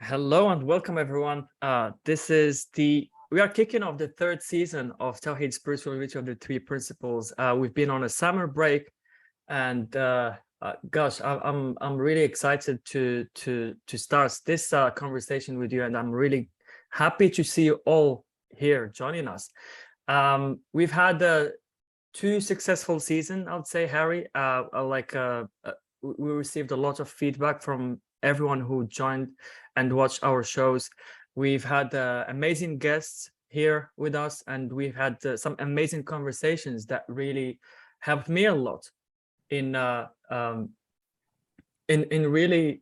Hello and welcome everyone. This is we are kicking off the third season of Tawhid Spiritual Reach of the Three Principles. We've been on a summer break, and gosh, I'm really excited to start this conversation with you, and I'm really happy to see you all here joining us. We've had two successful seasons, I would say, Harry. We received a lot of feedback from everyone who joined and watched our shows. We've had amazing guests here with us, and we've had some amazing conversations that really helped me a lot in really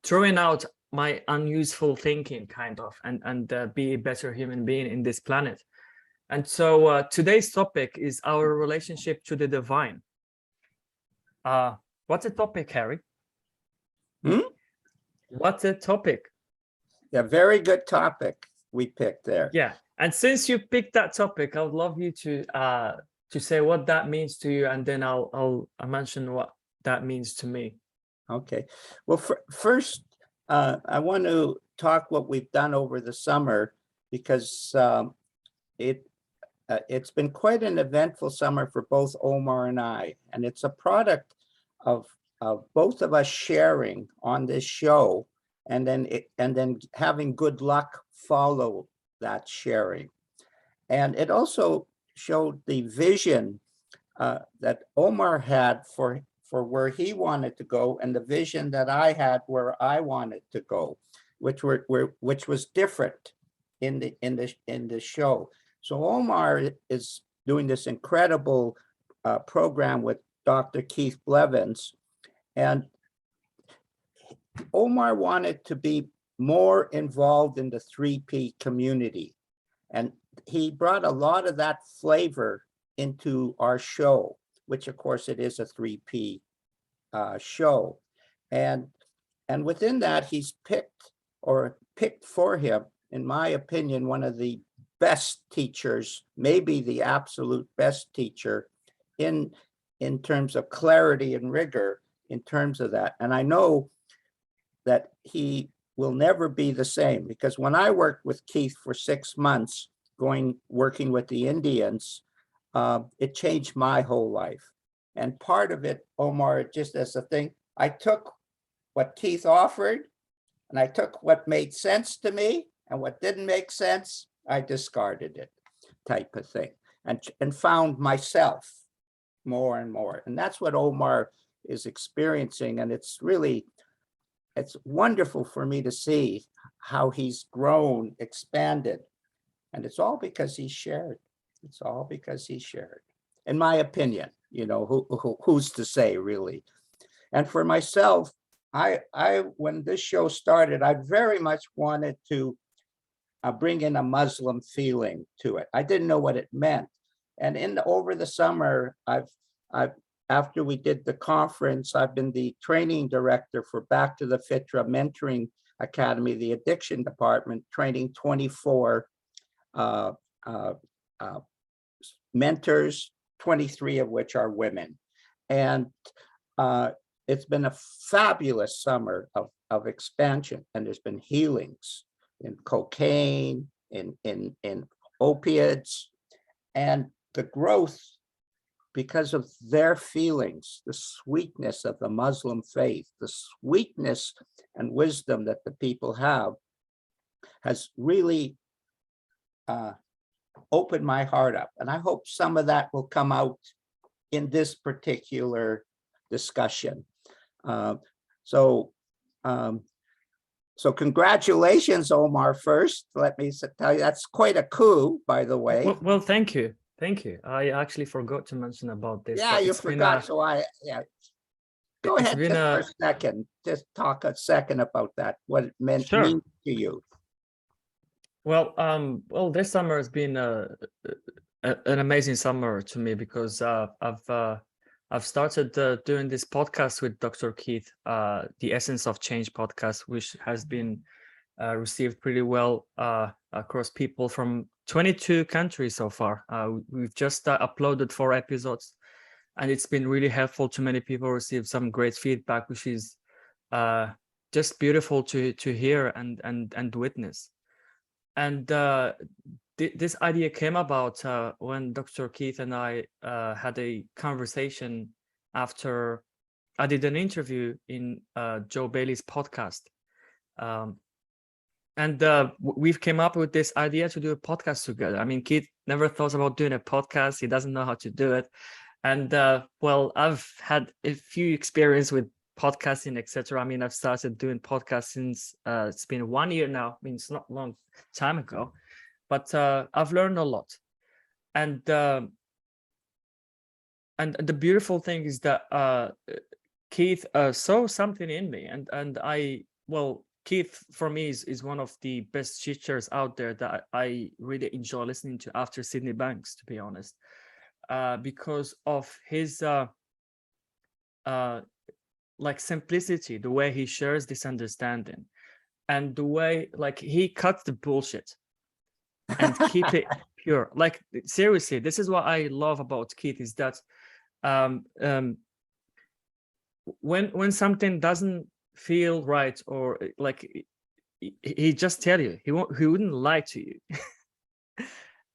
throwing out my unuseful thinking, kind of, and be a better human being in this planet. And so today's topic is our relationship to the divine. What's a topic, Harry? What's a topic? Yeah, very good topic we picked there. Yeah, and since you picked that topic, I would love you to say what that means to you, and then I'll mention what that means to me. Okay. Well, first, I want to talk what we've done over the summer, because it's been quite an eventful summer for both Omar and I, and it's a product of both of us sharing on this show, and then having good luck follow that sharing. And it also showed the vision that Omar had for where he wanted to go, and the vision that I had where I wanted to go, which was different in the show. So Omar is doing this incredible program with Dr. Keith Blevins, and Omar wanted to be more involved in the 3P community. And he brought a lot of that flavor into our show, which of course it is a 3P show. And within that, he's picked for him, in my opinion, one of the best teachers, maybe the absolute best teacher in terms of clarity and rigor, in terms of that. And I know that he will never be the same, because when I worked with Keith for 6 months, working with the Indians, it changed my whole life. And part of it, Omar, just as a thing, I took what Keith offered, and I took what made sense to me, and what didn't make sense, I discarded it, type of thing, and found myself more and more. And that's what Omar is experiencing. And it's wonderful for me to see how he's grown, expanded. And it's all because he shared. It's all because he shared, in my opinion. Who's to say, really? And for myself, when this show started, I very much wanted to bring in a Muslim feeling to it. I didn't know what it meant. And over the summer, after we did the conference, I've been the training director for Back to the Fitra Mentoring Academy, the addiction department, training 24 mentors, 23 of which are women. And it's been a fabulous summer of expansion, and there's been healings in cocaine, in opiates, and the growth, because of their feelings, the sweetness of the Muslim faith, the sweetness and wisdom that the people have, has really opened my heart up. And I hope some of that will come out in this particular discussion. So congratulations, Omar, first. Let me tell you, that's quite a coup, by the way. Well, thank you. Thank you. I actually forgot to mention about this. Yeah, you forgot. Go ahead just for a second. Just talk a second about that, what it means to you. Well, this summer has been an amazing summer to me, because I've started doing this podcast with Dr. Keith, the Essence of Change podcast, which has been received pretty well across people from 22 countries so far. We've just uploaded 4 episodes, and it's been really helpful to many people. Received some great feedback, which is just beautiful to hear and witness. And this idea came about when Dr. Keith and I had a conversation after I did an interview in Joe Bailey's podcast. And we've came up with this idea to do a podcast together. I mean, Keith never thought about doing a podcast. He doesn't know how to do it. And well, I've had a few experience with podcasting, etc. I mean, I've started doing podcasts since it's been 1 year now. I mean, it's not a long time ago, but I've learned a lot. And the beautiful thing is that Keith saw something in me, and Keith for me is one of the best teachers out there that I really enjoy listening to after Sydney Banks, to be honest, because of his like simplicity, the way he shares this understanding, and the way like he cuts the bullshit and keep it pure. Like seriously, this is what I love about Keith, is that when something doesn't feel right, or like he just tell you, he wouldn't lie to you.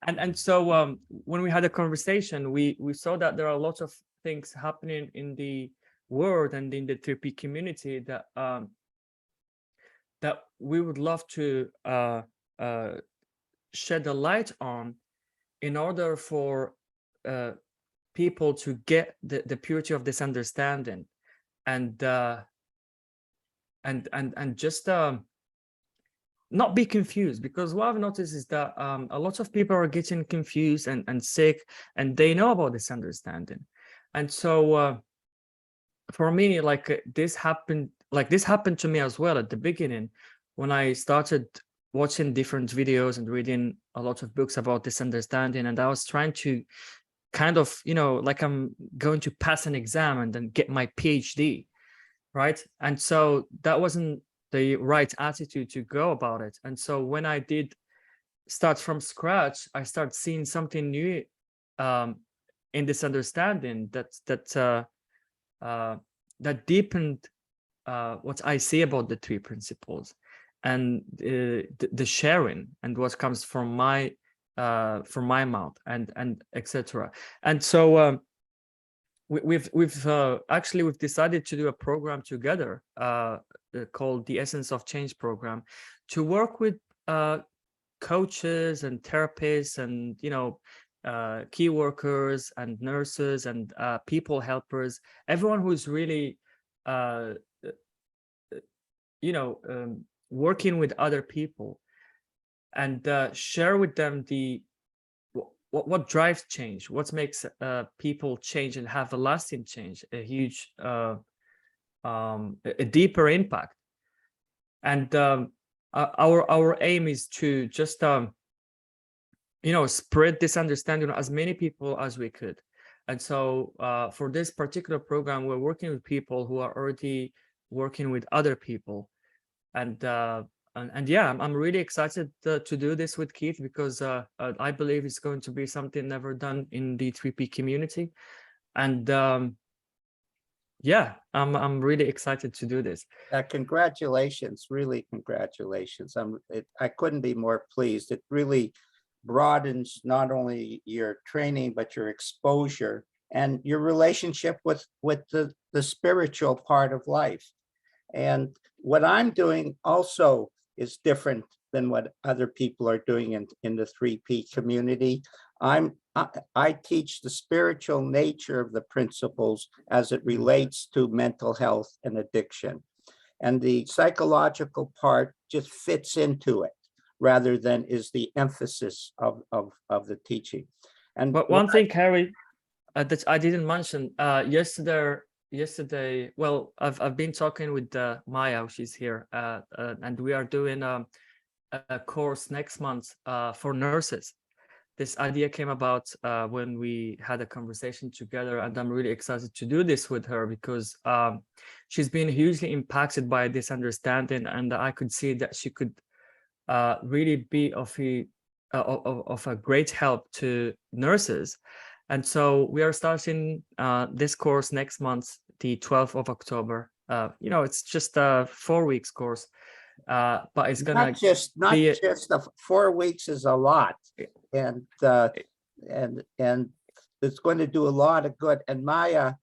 and so when we had a conversation, we saw that there are lots of things happening in the world and in the 3P community that that we would love to shed a light on, in order for people to get the purity of this understanding, and just not be confused. Because what I've noticed is that a lot of people are getting confused and sick, and they know about this understanding. And so for me, like this happened to me as well at the beginning, when I started watching different videos and reading a lot of books about this understanding, and I was trying to kind of, like I'm going to pass an exam and then get my PhD, right? And so that wasn't the right attitude to go about it. And so when I did start from scratch, I started seeing something new in this understanding that deepened what I see about the three principles, and the sharing, and what comes from my mouth, and etc. And so we've decided to do a program together called the Essence of Change program, to work with coaches and therapists, and key workers and nurses and people helpers, everyone who's really working with other people, and share with them what drives change, what makes people change and have a lasting change, a huge a deeper impact. And our aim is to just spread this understanding to as many people as we could. And so for this particular program, we're working with people who are already working with other people. And yeah, I'm really excited to do this with Keith, because I believe it's going to be something never done in the 3P community. And yeah, I'm really excited to do this. Congratulations, really congratulations. I couldn't be more pleased. It really broadens not only your training, but your exposure and your relationship with the spiritual part of life. And what I'm doing also is different than what other people are doing in the 3P community. I teach the spiritual nature of the principles as it relates to mental health and addiction. And the psychological part just fits into it, rather than is the emphasis of the teaching. And but one thing, Harry, that I didn't mention yesterday, well, I've been talking with Maya, she's here, and we are doing a course next month for nurses. This idea came about when we had a conversation together, and I'm really excited to do this with her, because she's been hugely impacted by this understanding, and I could see that she could really be of a great help to nurses. And so we are starting this course next month, the 12th of October, it's just a 4 weeks course, but it's gonna Not be just the 4 weeks is a lot, and it's going to do a lot of good. And Maya,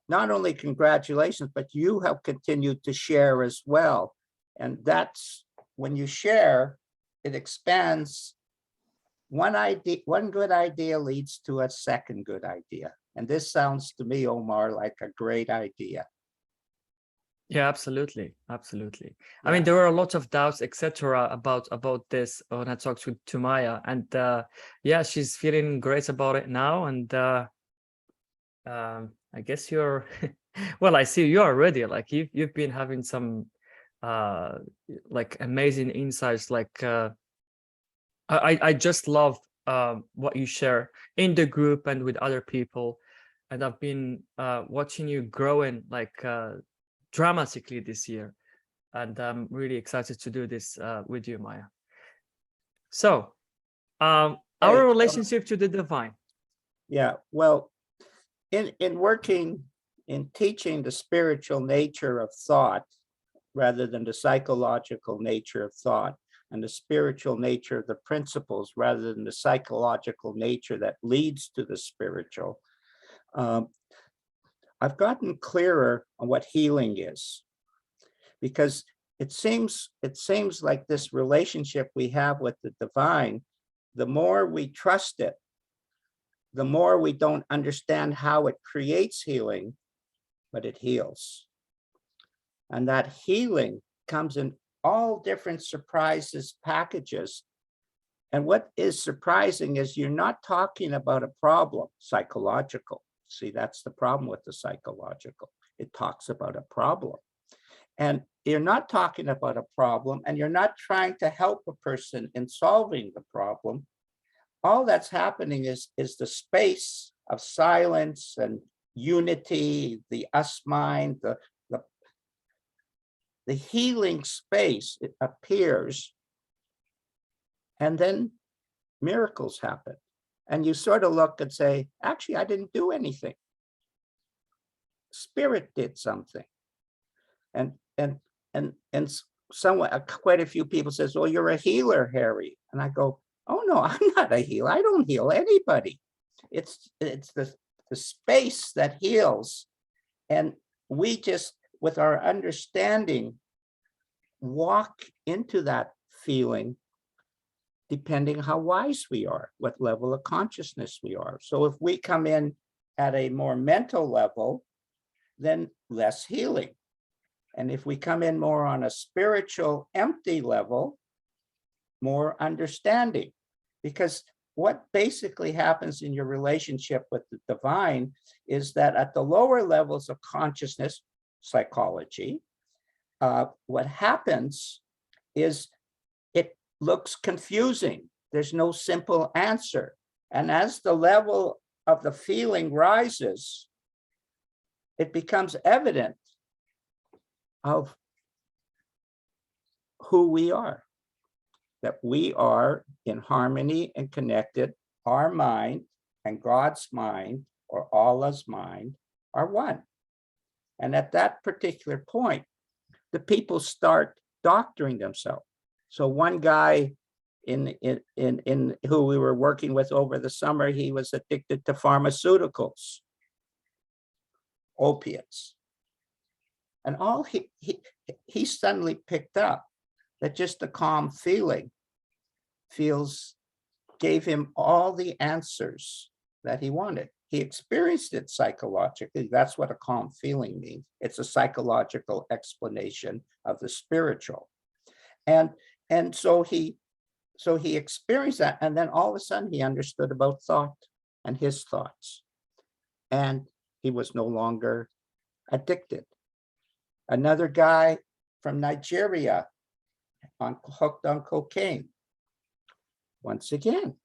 not only congratulations, but you have continued to share as well. And that's when you share, it expands. One good idea leads to a second good idea. And this sounds to me, Omar, like a great idea. Yeah, absolutely. Absolutely. I Yeah. mean, there were a lot of doubts, etc., about this when I talked to Maya, and yeah, she's feeling great about it now. And I guess you're well, I see you are ready. Like you've been having some like amazing insights. Like I just love what you share in the group and with other people, and I've been watching you growing like dramatically this year, and I'm really excited to do this with you, Maya. So our Hey, relationship to the divine. yeah, well, in teaching the spiritual nature of thought rather than the psychological nature of thought, and the spiritual nature of the principles rather than the psychological nature that leads to the spiritual, I've gotten clearer on what healing is, because it seems like this relationship we have with the divine, the more we trust it, the more we don't understand how it creates healing, but it heals. And that healing comes in all different surprises packages. And what is surprising is you're not talking about a problem, psychological. See, that's the problem with the psychological. It talks about a problem. And you're not talking about a problem, and you're not trying to help a person in solving the problem. All that's happening is the space of silence and unity, the us mind, the healing space, it appears, and then miracles happen. And you sort of look and say, actually, I didn't do anything. Spirit did something. And someone, quite a few people says, well, you're a healer, Harry. And I go, oh no, I'm not a healer. I don't heal anybody. It's the space that heals. And we just, with our understanding, walk into that feeling depending how wise we are, what level of consciousness we are. So if we come in at a more mental level, then less healing. And if we come in more on a spiritual, empty level, more understanding. Because what basically happens in your relationship with the divine is that at the lower levels of consciousness, psychology, what happens is it looks confusing. There's no simple answer. And as the level of the feeling rises, it becomes evident of who we are, that we are in harmony and connected. Our mind and God's mind, or Allah's mind, are one. And at that particular point, the people start doctoring themselves. So one guy in who we were working with over the summer, he was addicted to pharmaceuticals, opiates. And all he suddenly picked up that just the calm feeling gave him all the answers that he wanted. He experienced it psychologically. That's what a calm feeling means. It's a psychological explanation of the spiritual. And so he experienced that, and then all of a sudden he understood about thought and his thoughts, and he was no longer addicted. Another guy from Nigeria hooked on cocaine. Once again,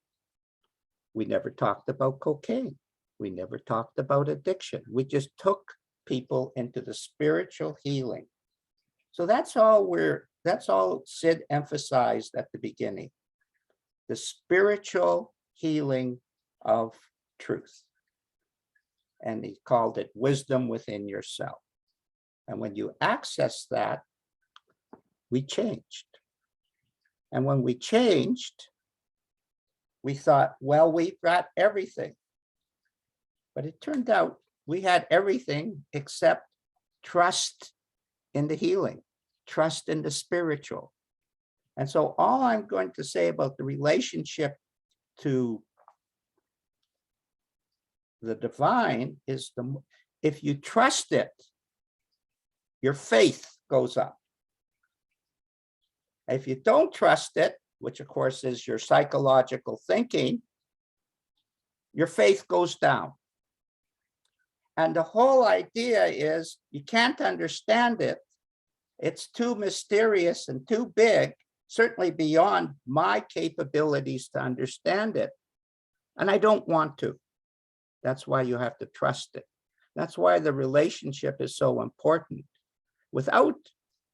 we never talked about cocaine. We never talked about addiction. We just took people into the spiritual healing. So that's all Sid emphasized at the beginning, the spiritual healing of truth. And he called it wisdom within yourself. And when you access that, we changed. And when we changed, we thought, well, we've got everything. But it turned out we had everything except trust in the healing, trust in the spiritual. And so all I'm going to say about the relationship to the divine is if you trust it, your faith goes up. If you don't trust it, which of course is your psychological thinking, your faith goes down. And the whole idea is you can't understand it. It's too mysterious and too big, certainly beyond my capabilities to understand it. And I don't want to. That's why you have to trust it. That's why the relationship is so important. Without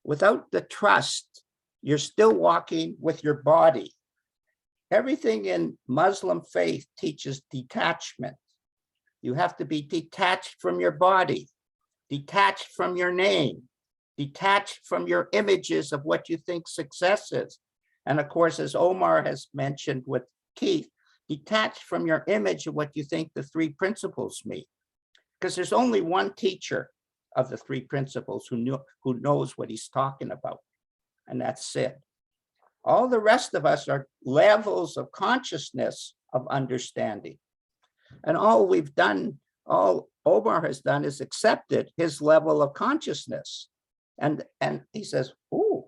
the trust, you're still walking with your body. Everything in Muslim faith teaches detachment. You have to be detached from your body, detached from your name, detached from your images of what you think success is. And of course, as Omar has mentioned with Keith, detached from your image of what you think the three principles mean. Because there's only one teacher of the three principles who knows what he's talking about, and that's Sid. All the rest of us are levels of consciousness of understanding. And all we've done, all Omar has done is accepted his level of consciousness. And he says, ooh,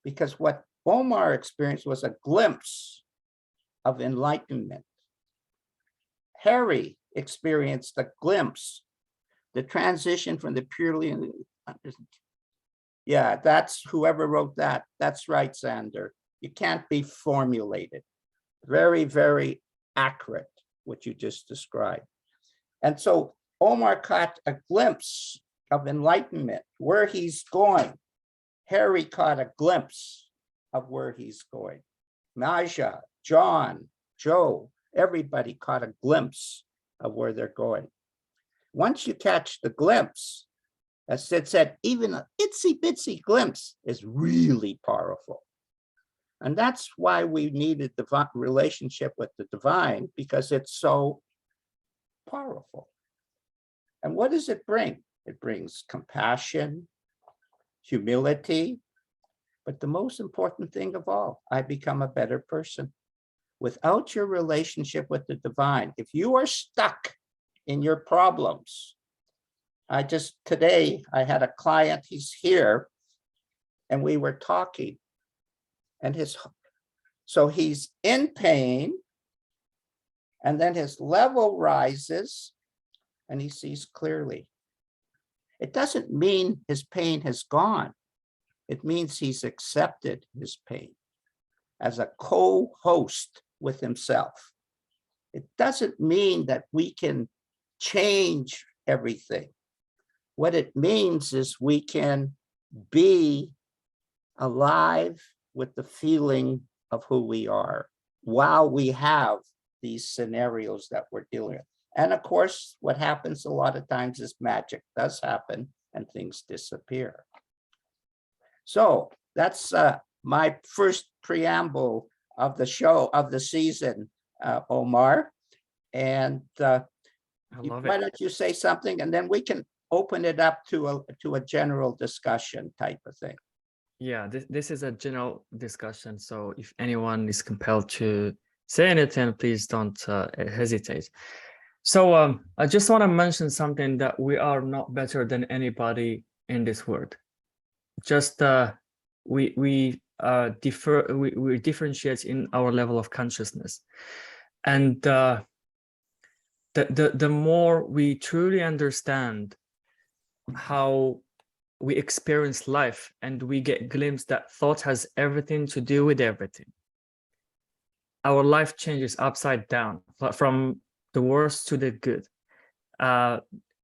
because what Omar experienced was a glimpse of enlightenment. Harry experienced a glimpse, the transition from the purely, yeah, that's whoever wrote that. That's right, Xander. You can't be formulated. Very, very accurate, what you just described. And so Omar caught a glimpse of enlightenment, where he's going. Harry caught a glimpse of where he's going. Naja, John, Joe, everybody caught a glimpse of where they're going. Once you catch the glimpse, as Sid said, even an itsy bitsy glimpse is really powerful. And that's why we needed the relationship with the divine, because it's so powerful. And what does it bring? It brings compassion, humility, but the most important thing of all, I become a better person. Without your relationship with the divine, if you are stuck in your problems, today I had a client, he's here, and we were talking, and so he's in pain, and then his level rises, and he sees clearly. It doesn't mean his pain has gone. It means he's accepted his pain as a co-host with himself. It doesn't mean that we can change everything. What it means is we can be alive with the feeling of who we are while we have these scenarios that we're dealing with. And of course, what happens a lot of times is magic does happen and things disappear. So that's my first preamble of the show, of the season, Omar. And why don't you say something, and then we can open it up to a general discussion type of thing. Yeah, this is a general discussion. So if anyone is compelled to say anything, please don't hesitate. So I just want to mention something, that we are not better than anybody in this world. Just we differentiate in our level of consciousness, and the more we truly understand how we experience life, and we get glimpse that thought has everything to do with everything, our life changes upside down, from the worst to the good.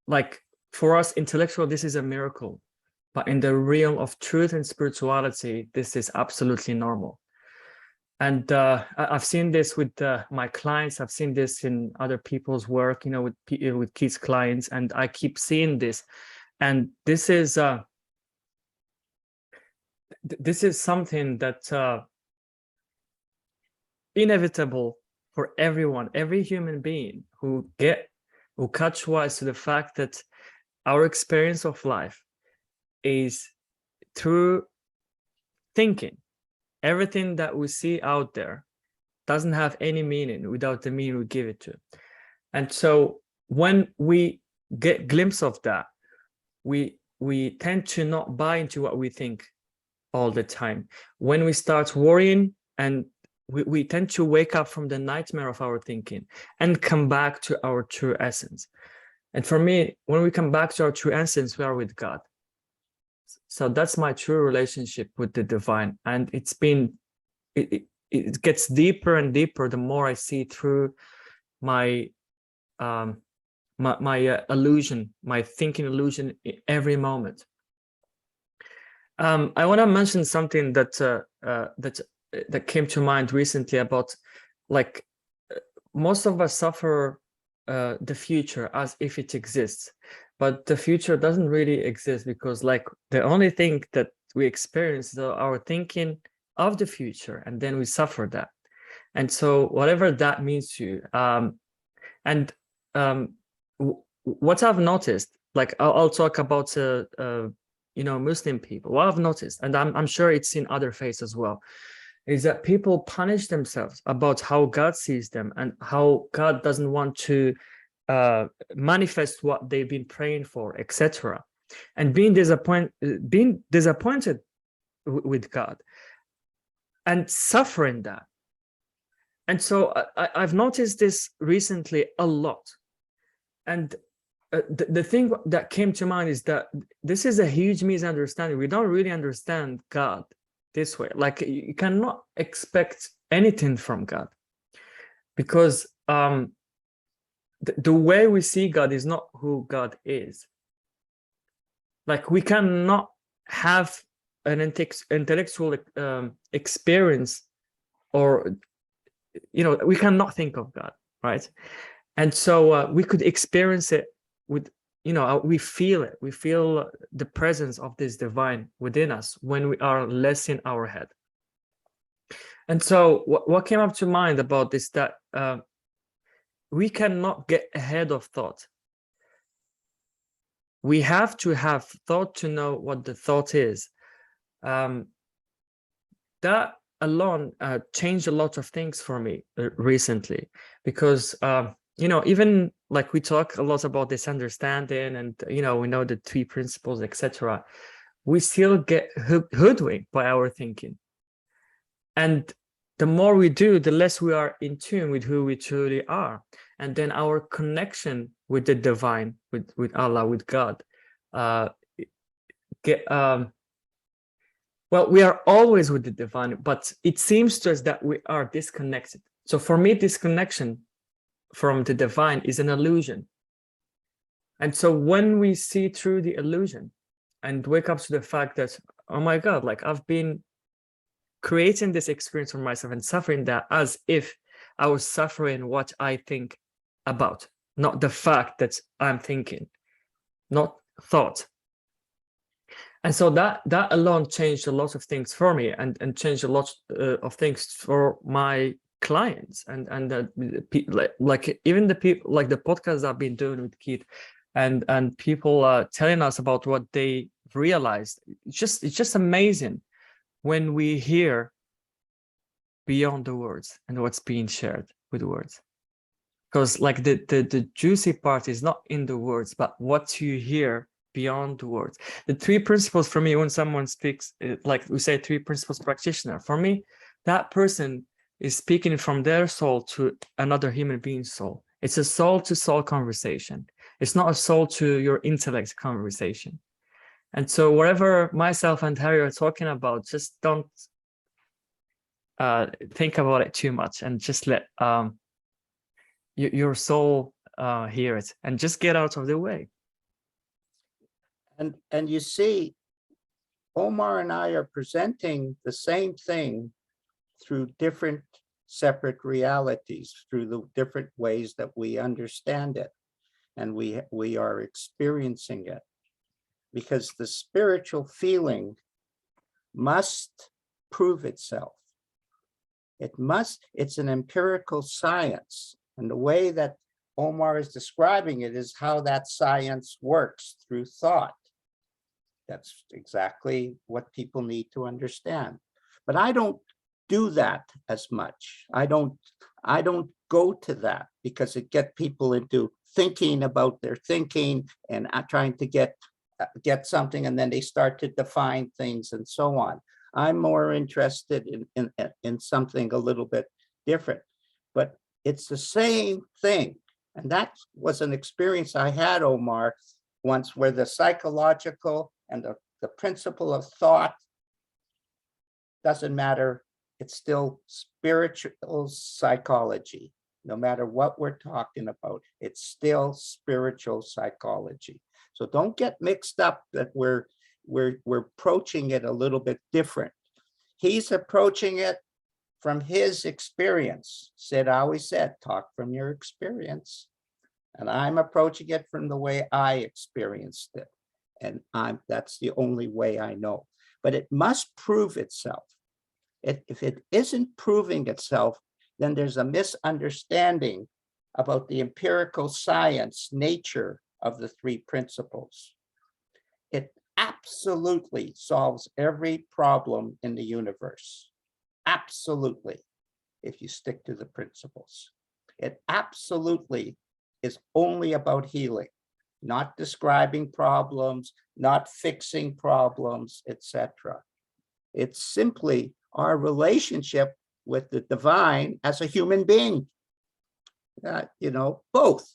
Like for us intellectual, this is a miracle, but in the realm of truth and spirituality, this is absolutely normal. And I've seen this with my clients. I've seen this in other people's work, with kids' clients, and I keep seeing this. And this is something that inevitable for everyone, every human being who catch wise to the fact that our experience of life is through thinking. Everything that we see out there doesn't have any meaning without the meaning we give it to. And so when we get glimpse of that, we tend to not buy into what we think all the time. When we start worrying, and we tend to wake up from the nightmare of our thinking and come back to our true essence. And for me, when we come back to our true essence, we are with God. So that's my true relationship with the divine. And it's been, it gets deeper and deeper the more I see through my illusion, my thinking illusion every moment. I want to mention something that that came to mind recently about, like, most of us suffer the future as if it exists, but the future doesn't really exist, because like the only thing that we experience is our thinking of the future, and then we suffer that. And so whatever that means to you, what I've noticed, like I'll talk about Muslim people. What I've noticed, and I'm sure it's in other faiths as well, is that people punish themselves about how God sees them and how God doesn't want to manifest what they've been praying for, etc. And being disappointed with God and suffering that. And so I've noticed this recently a lot. And the thing that came to mind is that this is a huge misunderstanding. We don't really understand God this way. Like, you cannot expect anything from God, because the way we see God is not who God is. Like, we cannot have an intellectual experience, or we cannot think of God, right? And so we could experience it with, we feel it. We feel the presence of this divine within us when we are less in our head. And so what came up to mind about this, that we cannot get ahead of thought. We have to have thought to know what the thought is. That alone changed a lot of things for me recently, because even like we talk a lot about this understanding, and we know the three principles, etc. We still get hoodwinked by our thinking, and the more we do, the less we are in tune with who we truly are. And then our connection with the divine, with Allah, with God, well, we are always with the divine, but it seems to us that we are disconnected. So for me, disconnection from the divine is an illusion. And so when we see through the illusion and wake up to the fact that, oh my God, like I've been creating this experience for myself and suffering that as if I was suffering what I think about, not the fact that I'm thinking, not thought. And so that alone changed a lot of things for me, and changed a lot of things for my clients, and like even the people, like the podcast I've been doing with Keith, and people telling us about what they realized. It's just amazing when we hear beyond the words and what's being shared with words, because like the juicy part is not in the words, but what you hear beyond the words. The three principles, for me, when someone speaks, like we say, three principles practitioner, for me, that person is speaking from their soul to another human being's soul. It's a soul to soul conversation. It's not a soul to your intellect conversation. And so whatever myself and Harry are talking about, just don't think about it too much, and just let your soul hear it, and just get out of the way. And you see, Omar and I are presenting the same thing through different separate realities, through the different ways that we understand it, and we are experiencing it. because the spiritual feeling must prove itself. It's an empirical science. And the way that Omar is describing it is how that science works through thought. That's exactly what people need to understand. But I don't do that as much. I don't go to that because it gets people into thinking about their thinking and trying to get something, and then they start to define things and so on. I'm more interested in something a little bit different, but it's the same thing. And that was an experience I had, Omar, once, where the psychological and the principle of thought doesn't matter. It's still spiritual psychology. No matter what we're talking about, it's still spiritual psychology. So don't get mixed up that we're approaching it a little bit different. He's approaching it from his experience. Sid always said, talk from your experience. And I'm approaching it from the way I experienced it. And that's the only way I know. But it must prove itself. If it isn't proving itself, then there's a misunderstanding about the empirical science nature of the three principles. It absolutely solves every problem in the universe. Absolutely, if you stick to the principles. It absolutely is only about healing, not describing problems, not fixing problems, etc. It's simply our relationship with the divine as a human being, both.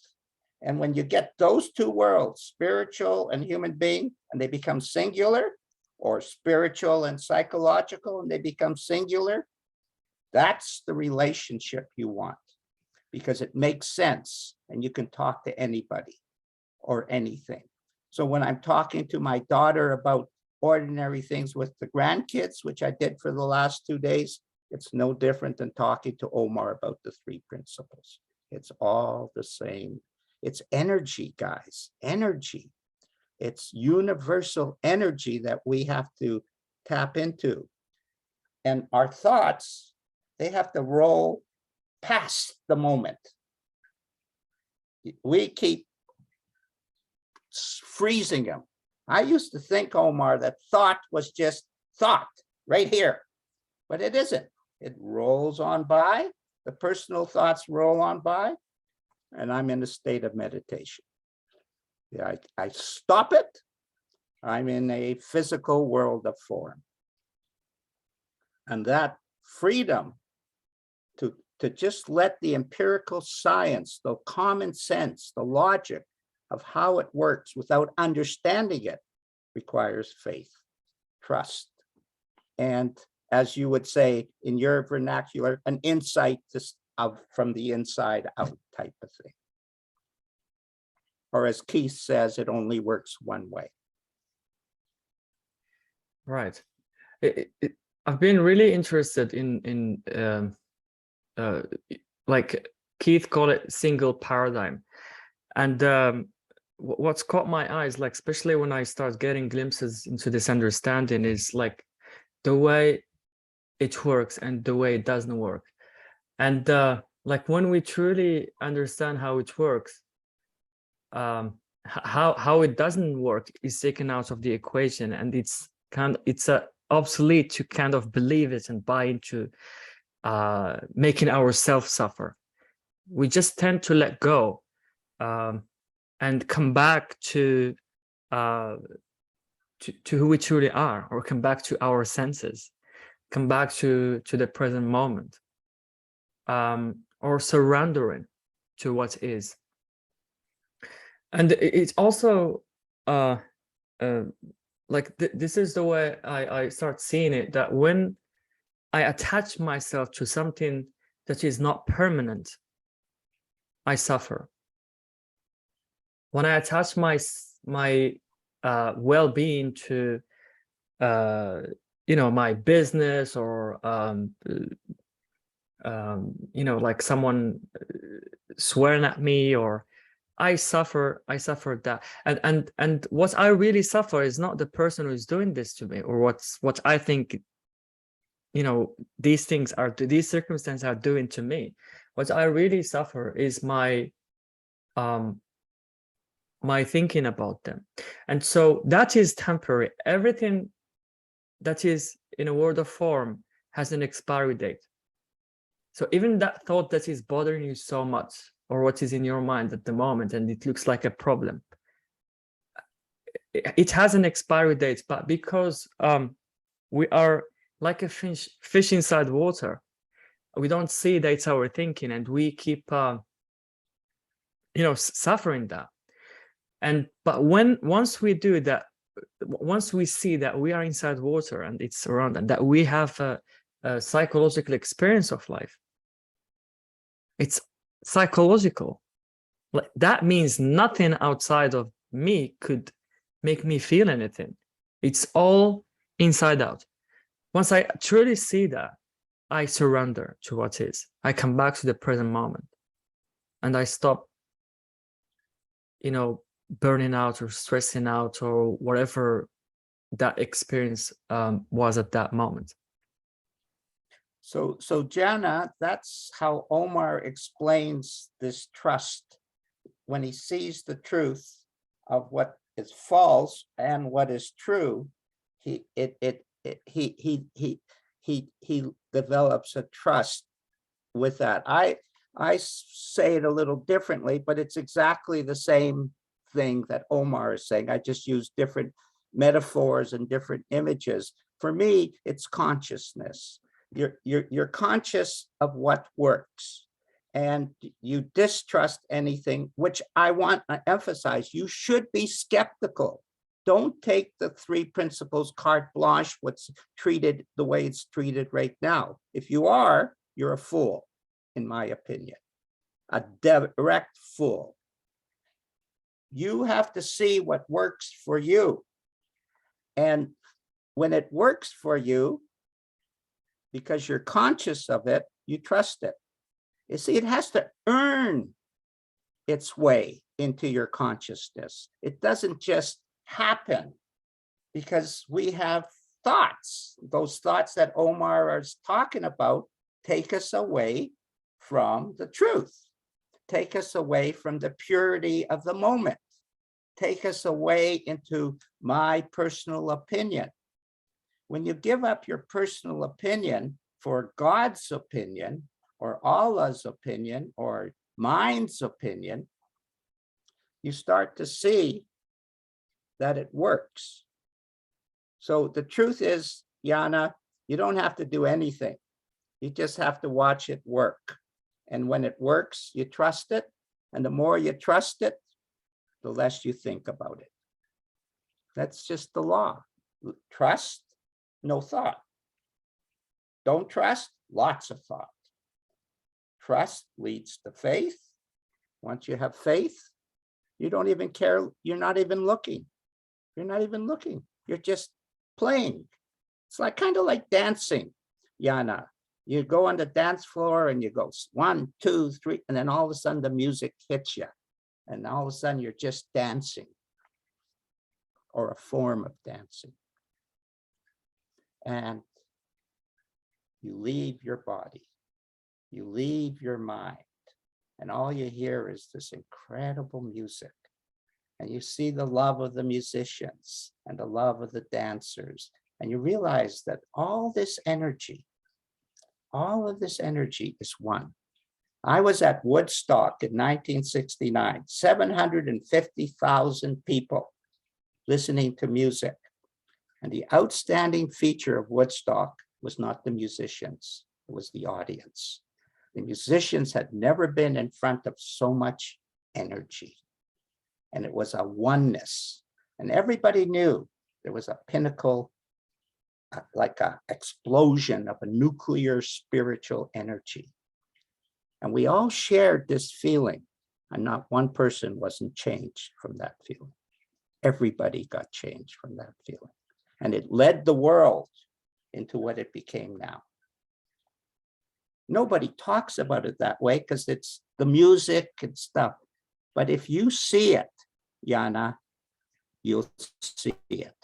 And when you get those two worlds, spiritual and human being, and they become singular, or spiritual and psychological, and they become singular, that's the relationship you want, because it makes sense and you can talk to anybody or anything. So when I'm talking to my daughter about ordinary things with the grandkids, which I did for the last 2 days, it's no different than talking to Omar about the three principles. It's all the same. It's energy, guys, energy. It's universal energy that we have to tap into. And our thoughts, they have to roll past the moment. We keep freezing them. I used to think, Omar, that thought was just thought right here, but it isn't. It rolls on by, the personal thoughts roll on by, and I'm in a state of meditation. Yeah, I stop it. I'm in a physical world of form. And that freedom to just let the empirical science, the common sense, the logic of how it works without understanding it requires faith, trust, and, as you would say in your vernacular, an insight from the inside out type of thing. Or as Keith says, it only works one way. Right. I've been really interested in like Keith called it single paradigm. And what's caught my eyes, like especially when I start getting glimpses into this understanding, is like the way it works and the way it doesn't work. And like when we truly understand how it works, how it doesn't work is taken out of the equation, and it's obsolete to kind of believe it and buy into making ourselves suffer. We just tend to let go and come back to who we truly are, or come back to our senses, come back to the present moment, or surrendering to what is. And it's also like this is the way I start seeing it, that when I attach myself to something that is not permanent, I suffer. When I attach my well-being to my business, or like someone swearing at me, or I suffer that. And what I really suffer is not the person who is doing this to me, or what I think, you know, these circumstances are doing to me. What I really suffer is my thinking about them. And so that is temporary. Everything that is in a word of form has an expiry date. So even that thought that is bothering you so much, or what is in your mind at the moment, and it looks like a problem, it has an expiry date. But because we are like a fish inside water, we don't see that it's our thinking, and we keep suffering that. But once we do that, once we see that we are inside water and it's around, and that we have a psychological experience of life, it's psychological. Like, that means nothing outside of me could make me feel anything. It's all inside out. Once I truly see that, I surrender to what is. I come back to the present moment, and I stop, burning out or stressing out or whatever that experience was at that moment. So Jana, that's how Omar explains this trust. When he sees the truth of what is false and what is true, he develops a trust with that. I say it a little differently, but it's exactly the same thing that Omar is saying. I just use different metaphors and different images. For me, it's consciousness. You're conscious of what works, and you distrust anything, which I want to emphasize. You should be skeptical. Don't take the three principles carte blanche, what's treated the way it's treated right now. If you are, you're a fool, in my opinion, a direct fool. You have to see what works for you. And when it works for you, because you're conscious of it, you trust it. You see, it has to earn its way into your consciousness. It doesn't just happen, because we have thoughts. Those thoughts that Omar is talking about take us away from the truth, take us away from the purity of the moment, take us away into my personal opinion. When you give up your personal opinion for God's opinion, or Allah's opinion, or mind's opinion, you start to see that it works. So the truth is, Jana, you don't have to do anything. You just have to watch it work. And when it works, you trust it. And the more you trust it, the less you think about it. That's just the law. Trust, no thought. Don't trust, lots of thought. Trust leads to faith. Once you have faith, you don't even care. You're not even looking. You're not even looking. You're just playing. It's like kind of like dancing, Jana. You go on the dance floor and you go 1, 2, 3, and then all of a sudden the music hits you. And all of a sudden you're just dancing, or a form of dancing. And you leave your body, you leave your mind, and all you hear is this incredible music. And you see the love of the musicians and the love of the dancers. And you realize that all of this energy is one. I was at Woodstock in 1969, 750,000 people listening to music. And the outstanding feature of Woodstock was not the musicians, it was the audience. The musicians had never been in front of so much energy. And it was a oneness. And everybody knew there was a pinnacle, like an explosion of a nuclear spiritual energy. And we all shared this feeling, and not one person wasn't changed from that feeling. Everybody got changed from that feeling. And it led the world into what it became now. Nobody talks about it that way because it's the music and stuff. But if you see it, Jana, you'll see it.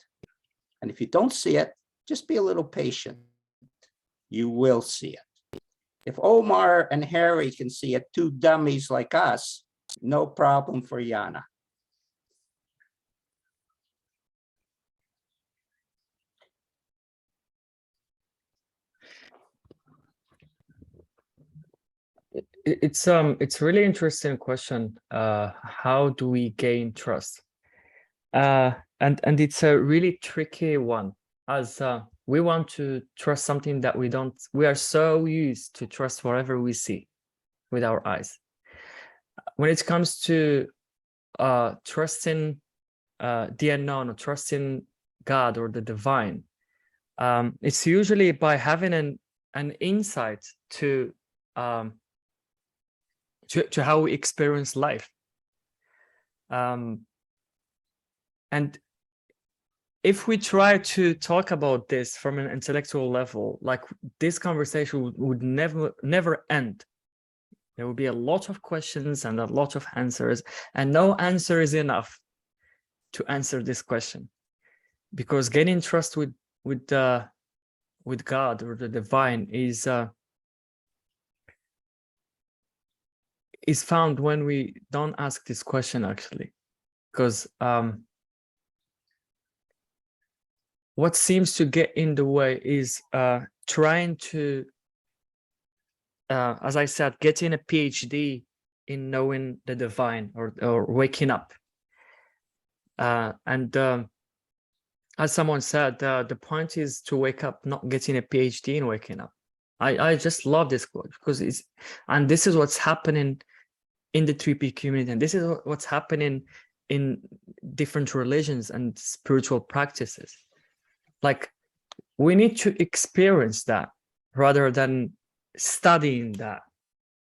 And if you don't see it, just be a little patient. You will see it. If Omar and Harry can see it, two dummies like us, no problem for Jana. It's really interesting question. How do we gain trust? And it's a really tricky one, as we want to trust something that we are so used to trust whatever we see with our eyes. When it comes to trusting the unknown, or trusting God or the divine, it's usually by having an insight to how we experience life. And if we try to talk about this from an intellectual level, like, this conversation would never end. There will be a lot of questions and a lot of answers, and no answer is enough to answer this question, because gaining trust with God or the divine is found when we don't ask this question, actually. Because what seems to get in the way is trying to, as I said, getting a PhD in knowing the divine, or waking up. And as someone said, the point is to wake up, not getting a PhD in waking up. I just love this quote, because this is what's happening in the 3P community, and this is what's happening in different religions and spiritual practices. Like, we need to experience that rather than studying that,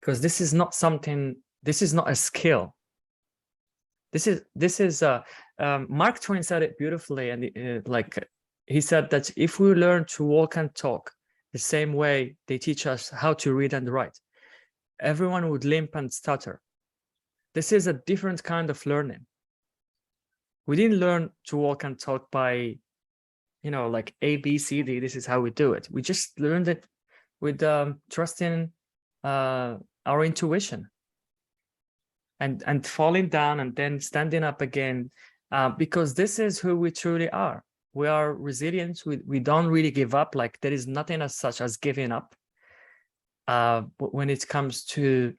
because this is not a skill. This is Mark Twain said it beautifully, and like, he said that if we learn to walk and talk the same way they teach us how to read and write, everyone would limp and stutter. This is a different kind of learning. We didn't learn to walk and talk by, like A, B, C, D, this is how we do it. We just learned it with trusting our intuition, and falling down and then standing up again, because this is who we truly are. We are resilient. We don't really give up. Like, there is nothing as such as giving up. But when it comes to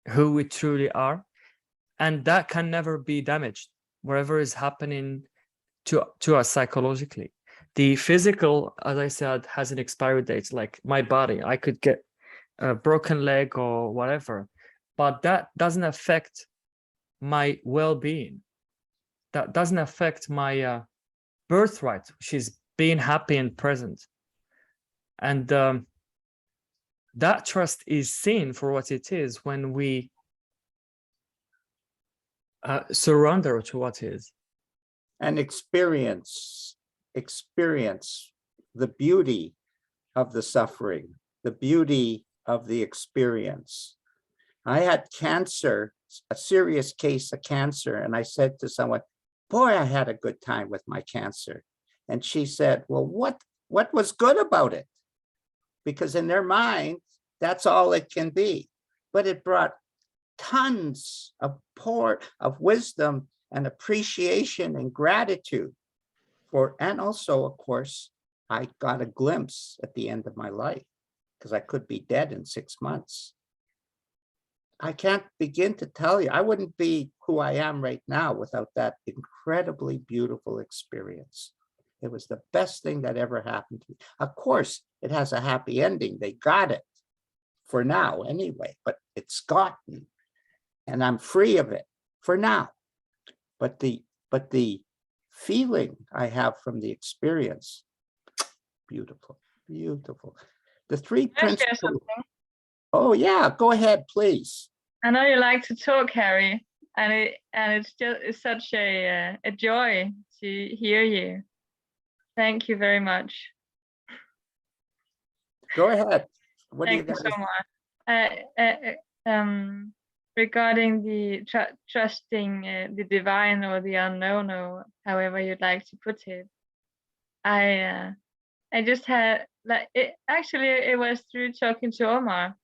who we truly are, and that can never be damaged, whatever is happening to us psychologically. The physical, as I said, has an expiry date. Like my body, I could get a broken leg or whatever, but that doesn't affect my well-being. That doesn't affect my birthright, which is being happy and present. And that trust is seen for what it is when we surrender to what is. And experience the beauty of the suffering, the beauty of the experience. I had cancer, a serious case of cancer, and I said to someone, boy, I had a good time with my cancer. And she said, well, what was good about it? Because in their mind, that's all it can be. But it brought tons of wisdom and appreciation and gratitude for, and also, of course, I got a glimpse at the end of my life, because I could be dead in 6 months. I can't begin to tell you, I wouldn't be who I am right now without that incredibly beautiful experience. It was the best thing that ever happened to me. Of course, it has a happy ending. They got it for now anyway, but it's gotten, and I'm free of it for now. But the feeling I have from the experience, beautiful, beautiful. The three principles. Oh yeah, go ahead, please. I know you like to talk, Harry, and it's such a joy to hear you. Thank you very much. Go ahead. What Thank you so much. regarding the trusting the divine or the unknown, or however you'd like to put it, I just had like it. Actually, it was through talking to Omar.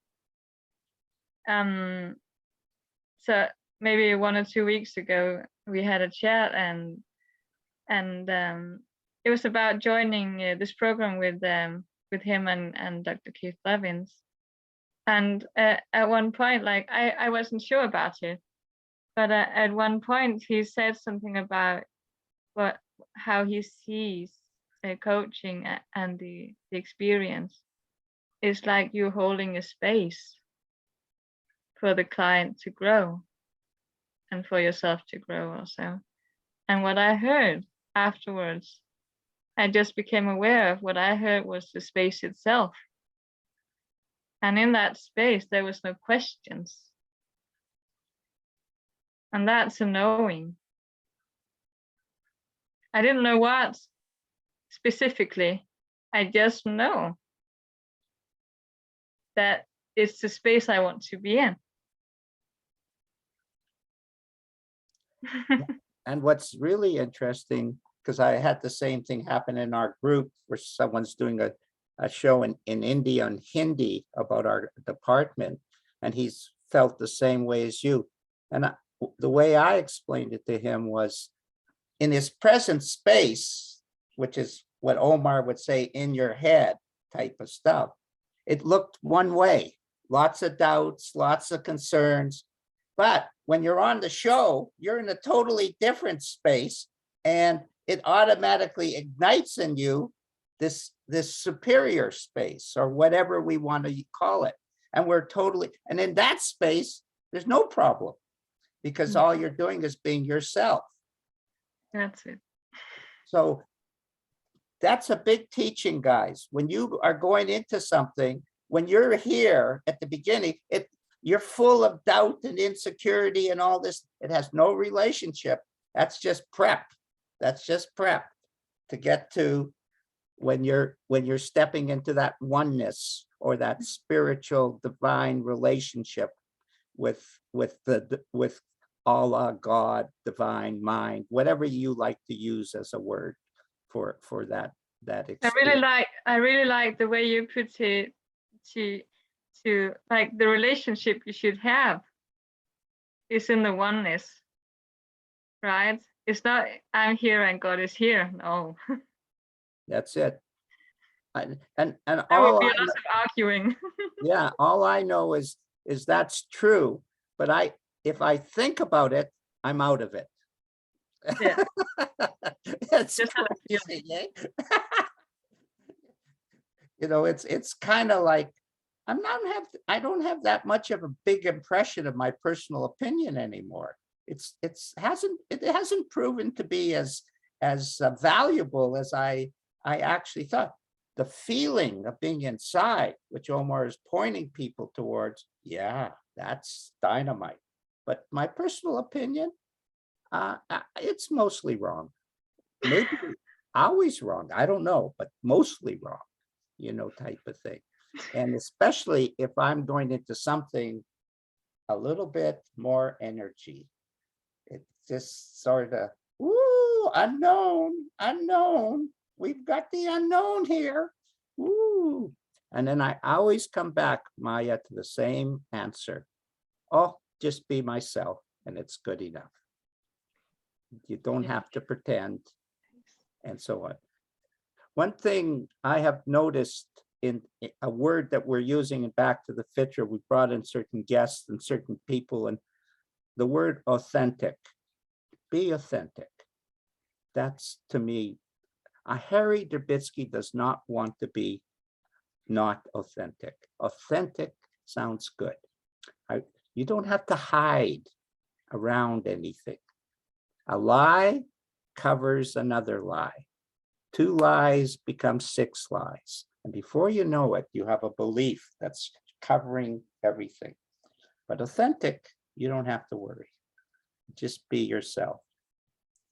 So maybe 1 or 2 weeks ago, we had a chat, and it was about joining this program with him and Dr. Keith Levins. And at one point, like I wasn't sure about it, but at one point he said something about how he sees coaching and the experience is like you holding a space for the client to grow and for yourself to grow also. And what I heard afterwards, I just became aware of what I heard was the space itself. And in that space, there was no questions. And that's a knowing. I didn't know what specifically. I just know that it's the space I want to be in. And what's really interesting, because I had the same thing happen in our group where someone's doing a show in India on Hindi about our department, and he's felt the same way as you. And the way I explained it to him was in his present space, which is what Omar would say, in your head type of stuff. It looked one way, lots of doubts, lots of concerns. But when you're on the show, you're in a totally different space, and it automatically ignites in you this superior space, or whatever we want to call it. And we're totally, and in that space, there's no problem, because all you're doing is being yourself. That's it. So that's a big teaching, guys. When you are going into something, when you're here at the beginning, you're full of doubt and insecurity and all this. It has no relationship. That's just prep. That's just prep to get to when you're stepping into that oneness or that spiritual divine relationship with Allah, God, divine mind, whatever you like to use as a word for that experience. I really like the way you put it, to like the relationship you should have is in the oneness, right? It's not I'm here and God is here. No. That's it. And There would all be I lots of arguing. yeah, all I know is that's true. But if I think about it, I'm out of it. Yeah. It's Just how I feel. crazy, eh? You know, it's kind of like I don't have that much of a big impression of my personal opinion anymore. It hasn't proven to be as valuable as I actually thought. The feeling of being inside, which Omar is pointing people towards, yeah, that's dynamite. But my personal opinion, it's mostly wrong. Maybe always wrong. I don't know, but mostly wrong, you know, type of thing. And especially if I'm going into something a little bit more energy, it's just sort of, ooh, unknown. We've got the unknown here. Ooh. And then I always come back, Maya, to the same answer. Oh, just be myself, and it's good enough. You don't have to pretend, and so on. One thing I have noticed in a word that we're using in Back to the Fitra, we brought in certain guests and certain people, and the word authentic. Be authentic. That's, to me, Harry Durbitsky does not want to be not authentic. Authentic sounds good. You don't have to hide around anything. A lie covers another lie. 2 lies become 6 lies. And before you know it, you have a belief that's covering everything. But authentic, you don't have to worry. Just be yourself.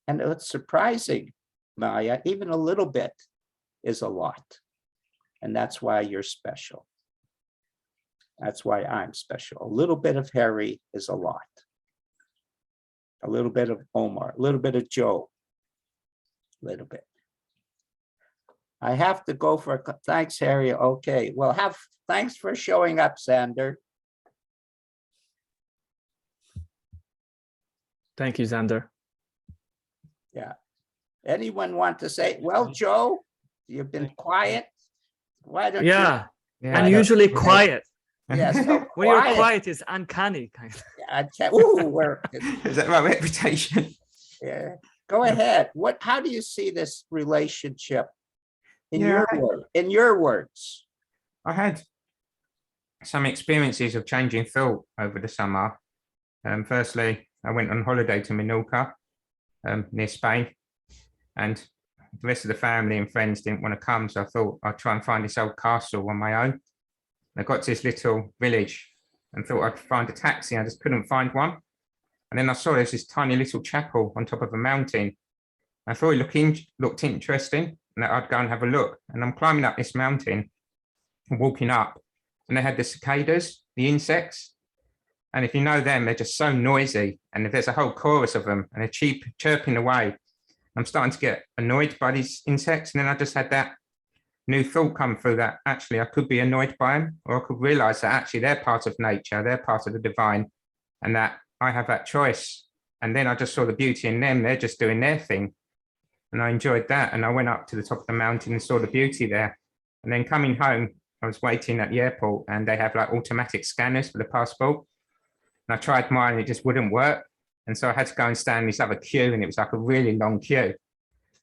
And it's surprising, Maya, even a little bit is a lot. And that's why you're special. That's why I'm special. A little bit of Harry is a lot. A little bit of Omar, a little bit of Joe, a little bit. I have to go for a, thanks, Harry. Okay, well, thanks for showing up, Xander. Thank you, Xander. Yeah. Anyone want to say, well, Joe, you've been quiet. Why don't you? Yeah, Yeah, unusually quiet. Yeah, so When you're quiet. quiet, it's uncanny. Kind of. I can't, ooh, Is that my reputation? yeah. Go ahead. How do you see this relationship in Yeah, your words? I had some experiences of changing thought over the summer. Firstly, I went on holiday to Menorca, near Spain, and the rest of the family and friends didn't want to come, so I thought I'd try and find this old castle on my own. I got to this little village and thought I'd find a taxi. I just couldn't find one. And then I saw there's this tiny little chapel on top of a mountain. I thought it looked interesting and that I'd go and have a look. And I'm climbing up this mountain and walking up, and they had the cicadas, the insects. And if you know them, they're just so noisy. And there's a whole chorus of them and they're chirping away. I'm starting to get annoyed by these insects. And then I just had that new thought come through that actually I could be annoyed by them, or I could realize that actually they're part of nature, they're part of the divine, and that I have that choice. And then I just saw the beauty in them. They're just doing their thing. And I enjoyed that. And I went up to the top of the mountain and saw the beauty there. And then coming home, I was waiting at the airport and they have like automatic scanners for the passport. And I tried mine and it just wouldn't work. And so I had to go and stand in this other queue, and it was like a really long queue.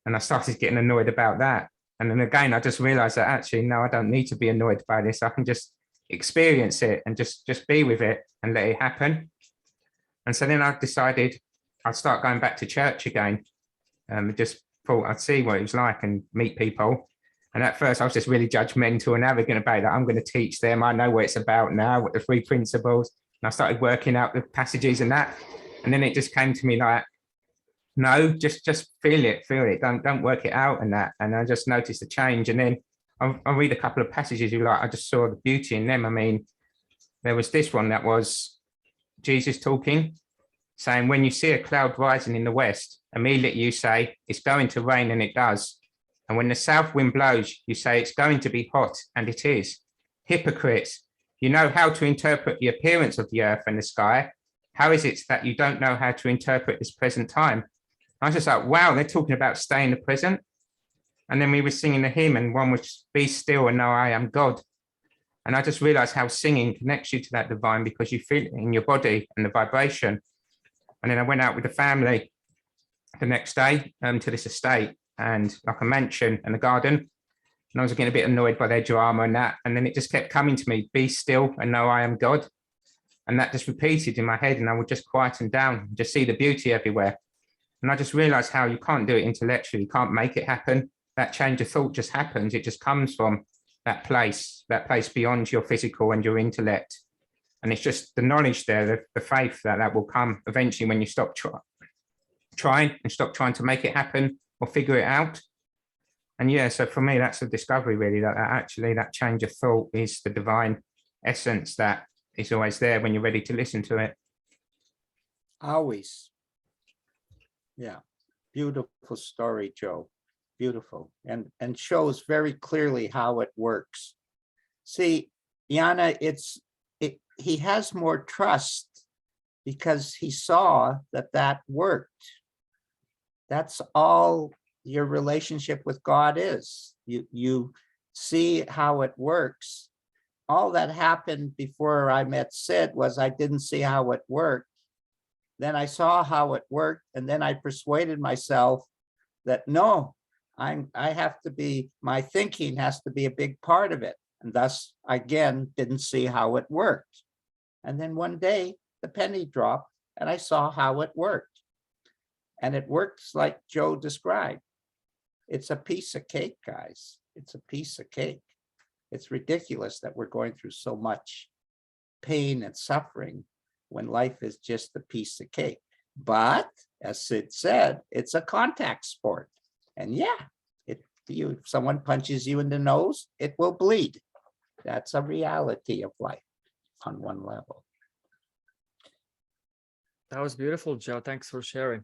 And I started getting annoyed about that. And then again, I just realized that actually, no, I don't need to be annoyed by this. I can just experience it and just be with it and let it happen. And so then I decided I'd start going back to church again. Just thought I'd see what it was like and meet people. And at first I was just really judgmental and arrogant about that. I'm going to teach them. I know what it's about now, what the 3 principles. And I started working out the passages and that. And then it just came to me like, no, just feel it. Don't work it out and that. And I just noticed a change. And then I'll read a couple of passages you like. I just saw the beauty in them. I mean, there was this one that was Jesus talking, saying, when you see a cloud rising in the west, immediately you say, it's going to rain, and it does. And when the south wind blows, you say, it's going to be hot, and it is. Hypocrites, you know how to interpret the appearance of the earth and the sky. How is it that you don't know how to interpret this present time? I was just like, wow, they're talking about stay in the present. And then we were singing a hymn, and one was, be still and know I am God. And I just realized how singing connects you to that divine, because you feel it in your body and the vibration. And then I went out with the family the next day to this estate, and like a mansion and a garden. And I was getting a bit annoyed by their drama and that. And then it just kept coming to me, be still and know I am God. And that just repeated in my head, and I would just quieten down, just see the beauty everywhere. And I just realized how you can't do it intellectually. You can't make it happen. That change of thought just happens. It just comes from that place beyond your physical and your intellect. And it's just the knowledge there, the faith that will come eventually when you stop trying and stop trying to make it happen or figure it out. And yeah, so for me, that's a discovery really, that actually that change of thought is the divine essence that is always there when you're ready to listen to it. Always. Yeah, beautiful story, Joe. Beautiful, and shows very clearly how it works. See, Yana, he has more trust because he saw that worked. That's all your relationship with God is. You see how it works. All that happened before I met Sid was I didn't see how it worked. Then I saw how it worked, and then I persuaded myself that no, I have to be, my thinking has to be a big part of it. And thus, again, didn't see how it worked. And then one day, the penny dropped, and I saw how it worked. And it works like Joe described. It's a piece of cake, guys. It's a piece of cake. It's ridiculous that we're going through so much pain and suffering when life is just a piece of cake. But as Sid said, it's a contact sport. And yeah, if someone punches you in the nose, it will bleed. That's a reality of life. on one level. That was beautiful, Joe. Thanks for sharing.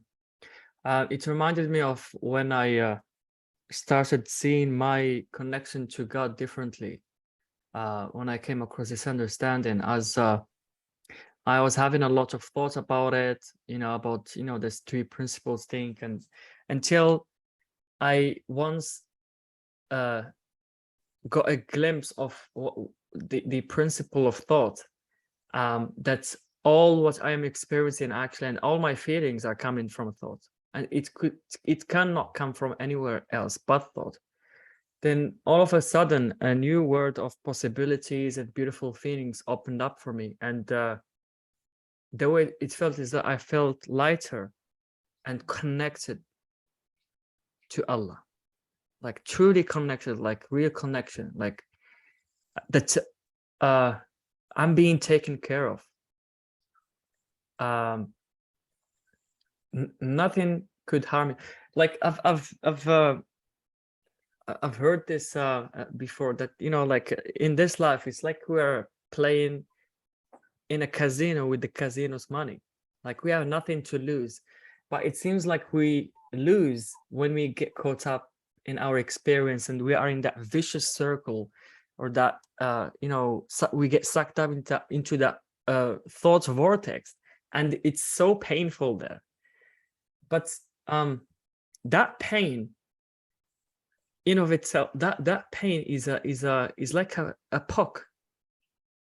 It reminded me of when I started seeing my connection to God differently. When I came across this understanding, as I was having a lot of thoughts about it, about this three principles thing, and until I once got a glimpse of the principle of thought, that's all what I am experiencing actually, and all my feelings are coming from thought, and it cannot come from anywhere else but thought. Then all of a sudden a new world of possibilities and beautiful feelings opened up for me, and the way it felt is that I felt lighter and connected to Allah, like truly connected, like real connection, like that I'm being taken care of. Nothing could harm me. Like I've heard this before, that like in this life it's like we're playing in a casino with the casino's money. Like we have nothing to lose, but it seems like we lose when we get caught up in our experience, and we are in that vicious circle, or that we get sucked up into that thought vortex, and it's so painful there. But that pain in of itself, that pain is like a poke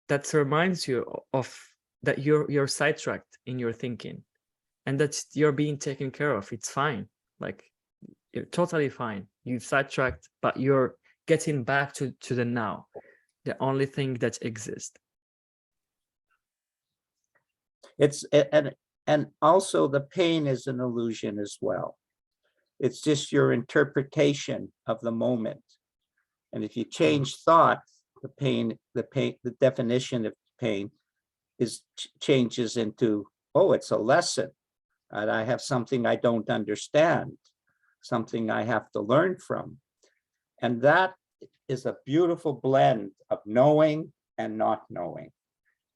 that reminds you of that you're sidetracked in your thinking, and that you're being taken care of. It's fine, like you're totally fine. You've sidetracked, but you're getting back to the now, the only thing that exists. And also the pain is an illusion as well. It's just your interpretation of the moment. And if you change thought, the definition of pain changes into, oh, it's a lesson, and I have something I don't understand, something I have to learn from. And that is a beautiful blend of knowing and not knowing,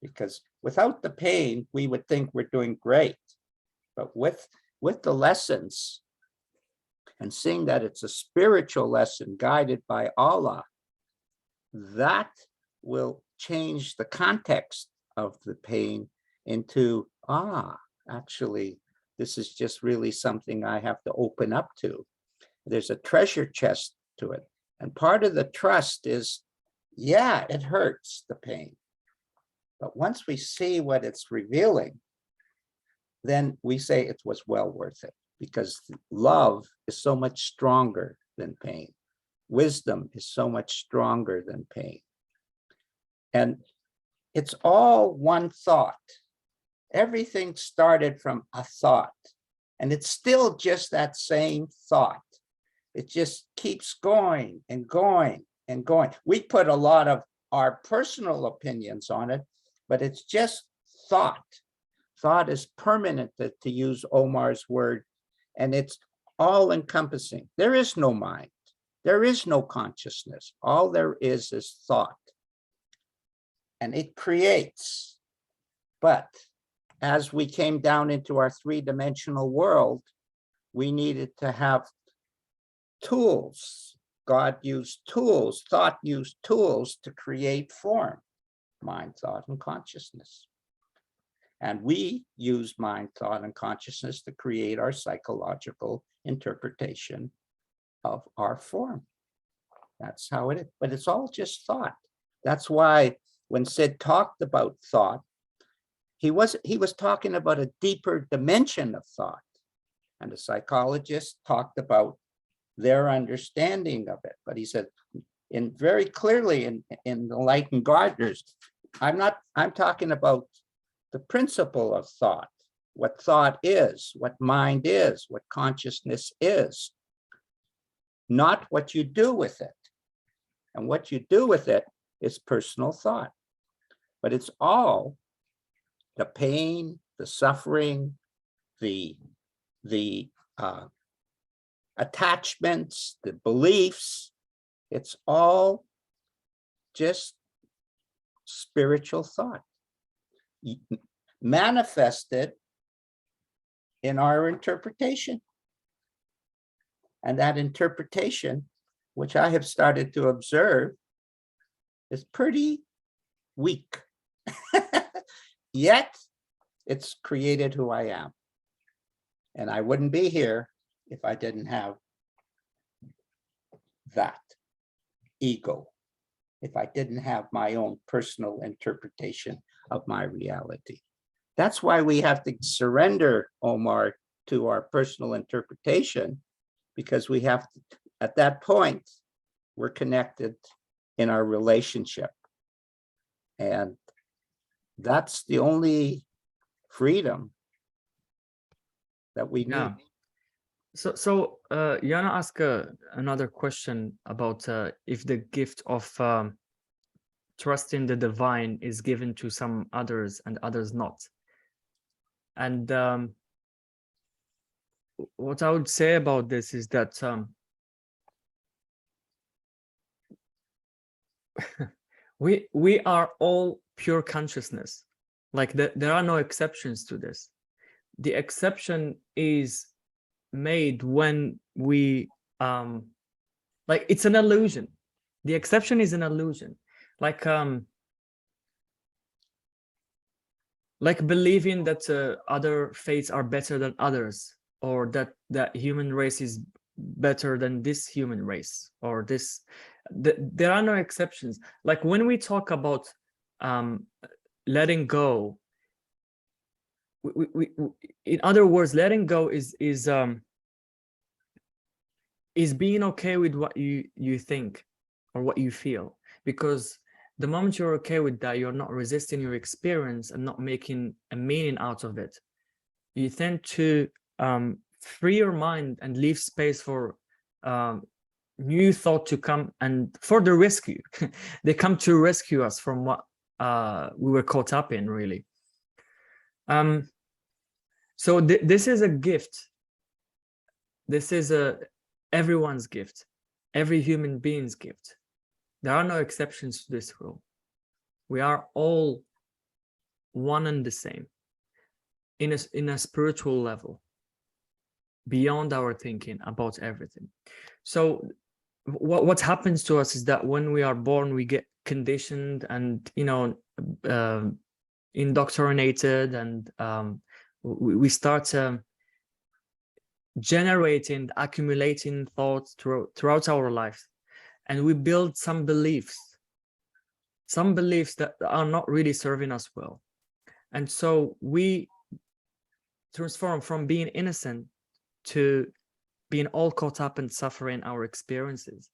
because without the pain, we would think we're doing great. But with the lessons, and seeing that it's a spiritual lesson guided by Allah, that will change the context of the pain into, actually, this is just really something I have to open up to. There's a treasure chest to it. And part of the trust is, yeah, it hurts, the pain. But once we see what it's revealing, then we say it was well worth it, because love is so much stronger than pain. Wisdom is so much stronger than pain. And it's all one thought. Everything started from a thought, and it's still just that same thought. It just keeps going and going and going. We put a lot of our personal opinions on it, but it's just thought. Thought is permanent, to use Omar's word, and it's all encompassing. There is no mind. There is no consciousness. All there is thought. And it creates. But as we came down into our three-dimensional world, we needed to have tools. God used tools, thought used tools to create form, mind, thought, and consciousness. And we use mind, thought, and consciousness to create our psychological interpretation of our form. That's how it is. But it's all just thought. That's why when Sid talked about thought, he was talking about a deeper dimension of thought. And the psychologists talked about their understanding of it. But he said, very clearly in the Enlightened Gardeners, I'm talking about the principle of thought, what thought is, what mind is, what consciousness is, not what you do with it. And what you do with it is personal thought. But it's all the pain, the suffering, the attachments, the beliefs. It's all just spiritual thought. manifested in our interpretation. And that interpretation, which I have started to observe, is pretty weak. Yet it's created who I am. And I wouldn't be here if I didn't have that ego, if I didn't have my own personal interpretation of my reality. That's why we have to surrender, Omar, to our personal interpretation, because we have to, at that point, we're connected in our relationship. And that's the only freedom that we need. Yeah. So Yana asked another question about if the gift of trusting the divine is given to some others and others not. And what I would say about this is that we are all pure consciousness. Like there are no exceptions to this. The exception is made when we like it's an illusion. The exception is an illusion, like believing that other faiths are better than others, or that human race is better than this human race, or this. There are no exceptions. Like when we talk about letting go, we in other words, letting go is being okay with what you think or what you feel, because the moment you're okay with that, you're not resisting your experience and not making a meaning out of it. You tend to free your mind and leave space for new thought to come and for the rescue. They come to rescue us from what we were caught up in, really. So this is a gift. This is everyone's gift, every human being's gift. There are no exceptions to this rule. We are all one and the same in a spiritual level, beyond our thinking about everything. So what happens to us is that when we are born, we get conditioned and indoctrinated, and we start generating, accumulating thoughts throughout our life, and we build some beliefs that are not really serving us well. And so we transform from being innocent to being all caught up in suffering our experiences.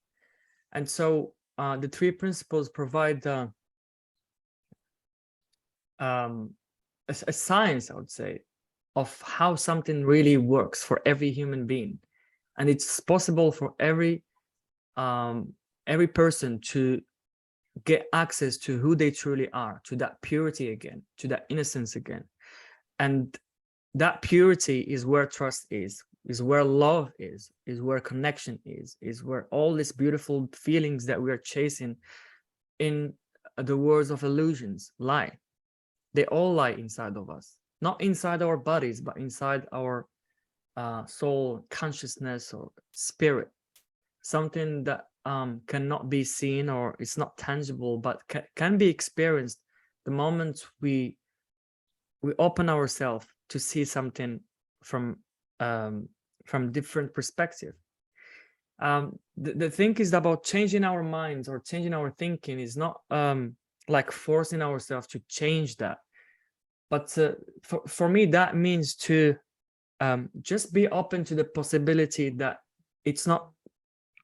And so the three principles provide a science, I would say, of how something really works for every human being. And it's possible for every person to get access to who they truly are, to that purity again, to that innocence again. And that purity is where trust is where love is where connection is where all these beautiful feelings that we are chasing in the worlds of illusions lie. They all lie inside of us, not inside our bodies, but inside our soul, consciousness, or spirit, something that cannot be seen, or it's not tangible, but can be experienced the moment we open ourselves to see something from different perspective. The thing is about changing our minds or changing our thinking is not like forcing ourselves to change that, but for me that means to just be open to the possibility that it's not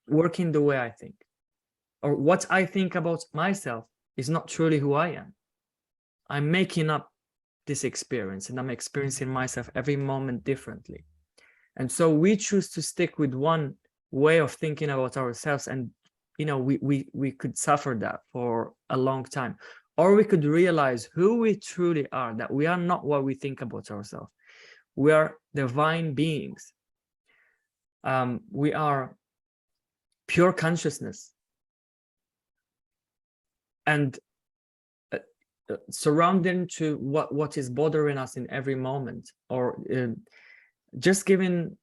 working the way I think, or what I think about myself is not truly who I am. I'm making up this experience, and I'm experiencing myself every moment differently. And so we choose to stick with one way of thinking about ourselves, and we could suffer that for a long time, or we could realize who we truly are, that we are not what we think about ourselves. We are divine beings. We are pure consciousness. And surrounding to what is bothering us in every moment, or just giving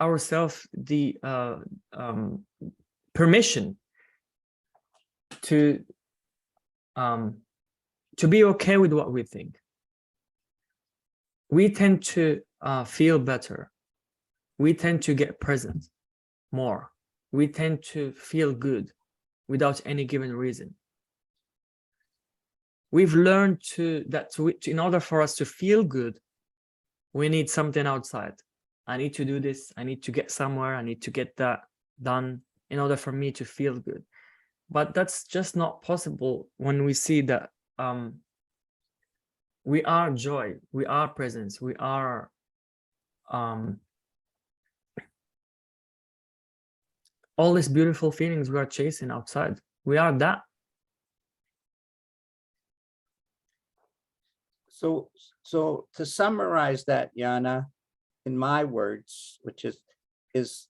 ourselves the permission to be okay with what we think. We tend to feel better. We tend to get present more. We tend to feel good without any given reason. We've learned in order for us to feel good, we need something outside. I need to do this. I need to get somewhere. I need to get that done in order for me to feel good. But that's just not possible when we see that we are joy, we are presence, we are all these beautiful feelings we are chasing outside. We are that. So to summarize that, Yana, in my words, which is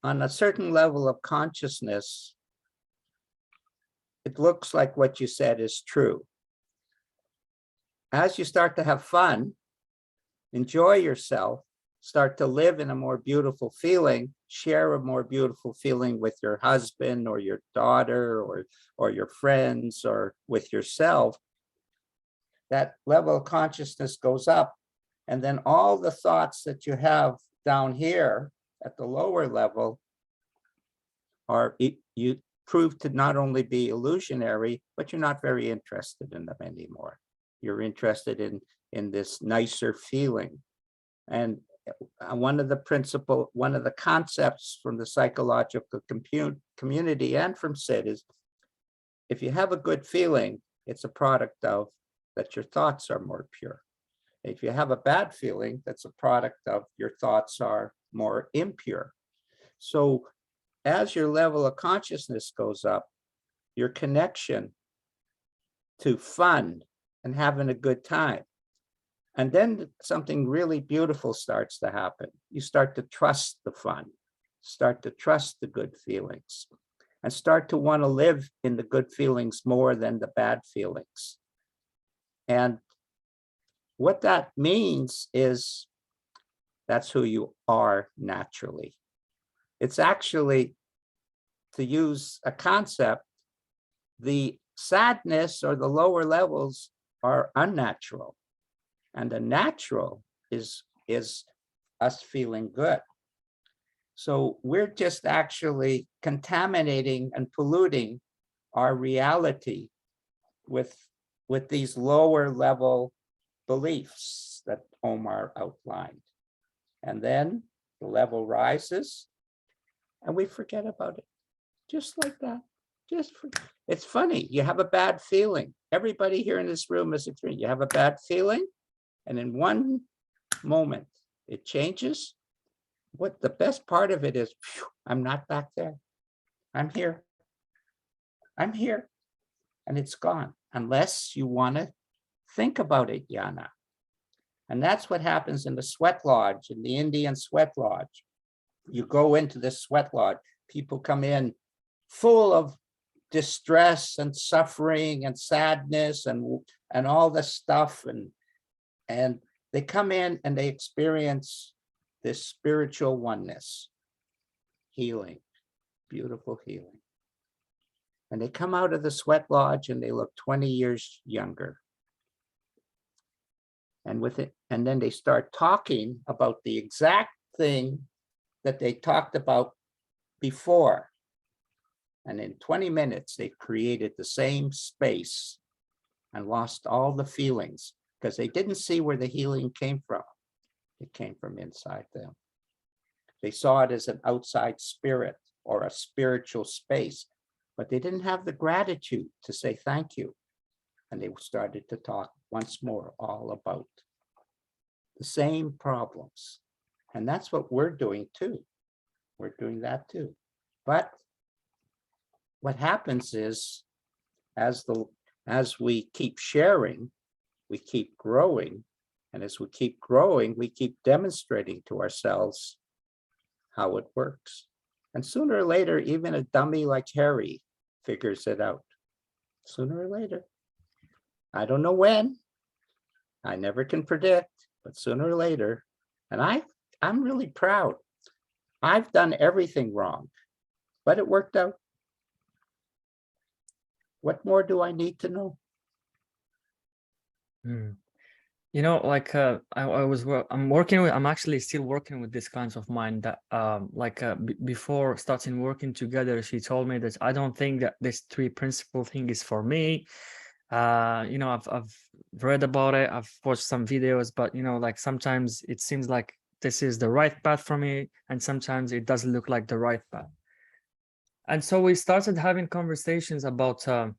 on a certain level of consciousness, it looks like what you said is true. As you start to have fun, enjoy yourself, start to live in a more beautiful feeling, share a more beautiful feeling with your husband or your daughter or your friends or with yourself, that level of consciousness goes up. And then all the thoughts that you have down here at the lower level are, you prove to not only be illusionary, but you're not very interested in them anymore. You're interested in this nicer feeling. And one of the concepts from the psychological community and from Sid is, if you have a good feeling, it's a product of that your thoughts are more pure. If you have a bad feeling, that's a product of your thoughts are more impure. So as your level of consciousness goes up, your connection to fun and having a good time. And then something really beautiful starts to happen. You start to trust the fun, start to trust the good feelings, and start to want to live in the good feelings more than the bad feelings. And what that means is that's who you are naturally. It's actually, to use a concept, the sadness or the lower levels are unnatural. And the natural is us feeling good. So we're just actually contaminating and polluting our reality with these lower level beliefs that Omar outlined. And then the level rises and we forget about it. Just like that. It's funny, you have a bad feeling. Everybody here in this room is experiencing, you have a bad feeling, and in one moment it changes. What the best part of it is, phew, I'm not back there. I'm here. I'm here. And it's gone, unless you want to think about it, Yana. And that's what happens in the sweat lodge, in the Indian sweat lodge. You go into this sweat lodge, people come in full of distress and suffering and sadness and all this stuff, and they come in and they experience this spiritual oneness, healing, beautiful healing. And they come out of the sweat lodge and they look 20 years younger. And with it, and then they start talking about the exact thing that they talked about before. And in 20 minutes, they created the same space and lost all the feelings because they didn't see where the healing came from. It came from inside them. They saw it as an outside spirit or a spiritual space, but they didn't have the gratitude to say thank you. And they started to talk once more all about the same problems. And that's what we're doing too. We're doing that too. But what happens is, as we keep sharing, we keep growing. And as we keep growing, we keep demonstrating to ourselves how it works. And sooner or later, even a dummy like Harry figures it out. Sooner or later. I don't know when. I never can predict, but sooner or later. And I'm really proud. I've done everything wrong, but it worked out. What more do I need to know? You know, like I'm actually still working with this kinds of mind that before starting working together, she told me that I don't think that this three principle thing is for me. You know, I've read about it, I've watched some videos, but you know, like sometimes it seems like this is the right path for me, and sometimes it doesn't look like the right path. And so we started having conversations about that.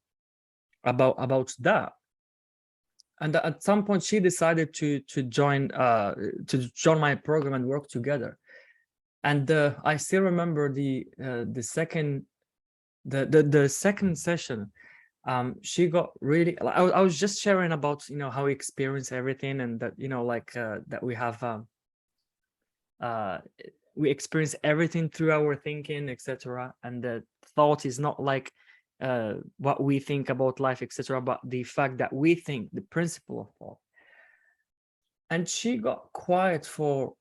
And at some point she decided to join my program and work together. And I still remember the second session. She got really, I was just sharing about, you know, how we experience everything, and that, you know, like that we have we experience everything through our thinking, etc. And the thought is not like what we think about life, etc., but the fact that we think, the principle of thought. And she got quiet for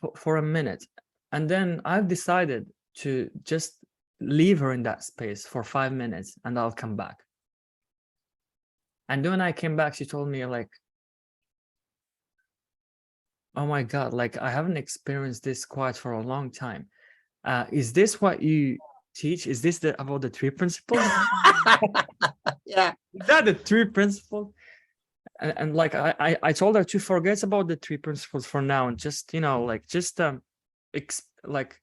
a minute, and then I've decided to just leave her in that space for 5 minutes, and I'll come back. And when I came back, she told me like, oh my God, like I haven't experienced this quiet for a long time. Is this what you teach? Is this about the three principles? Yeah. Is that the three principles? And like I told her to forget about the three principles for now, and just, you know, like just like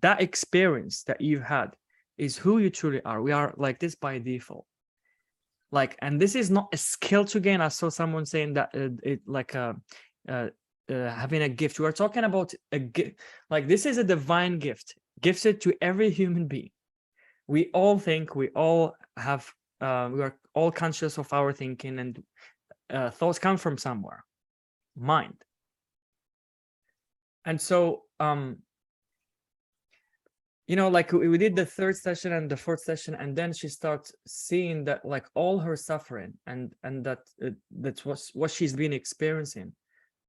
that experience that you've had is who you truly are. We are like this by default. Like, and this is not a skill to gain. I saw someone saying that it like having a gift. We are talking about a gift. Like, this is a divine gift gifted to every human being. We all think, we all have, we are all conscious of our thinking, and thoughts come from somewhere, mind. And so, you know, like we did the third session and the fourth session, and then she starts seeing that like all her suffering and that that's what she's been experiencing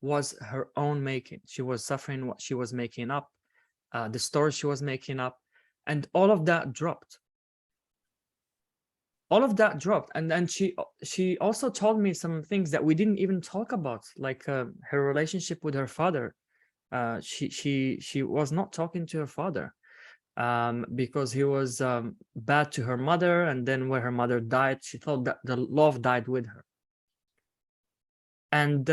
was her own making. She was suffering what she was making up, the story she was making up, and all of that dropped. All of that dropped. And then she also told me some things that we didn't even talk about, like her relationship with her father. She was not talking to her father because he was bad to her mother, and then when her mother died, she thought that the love died with her. And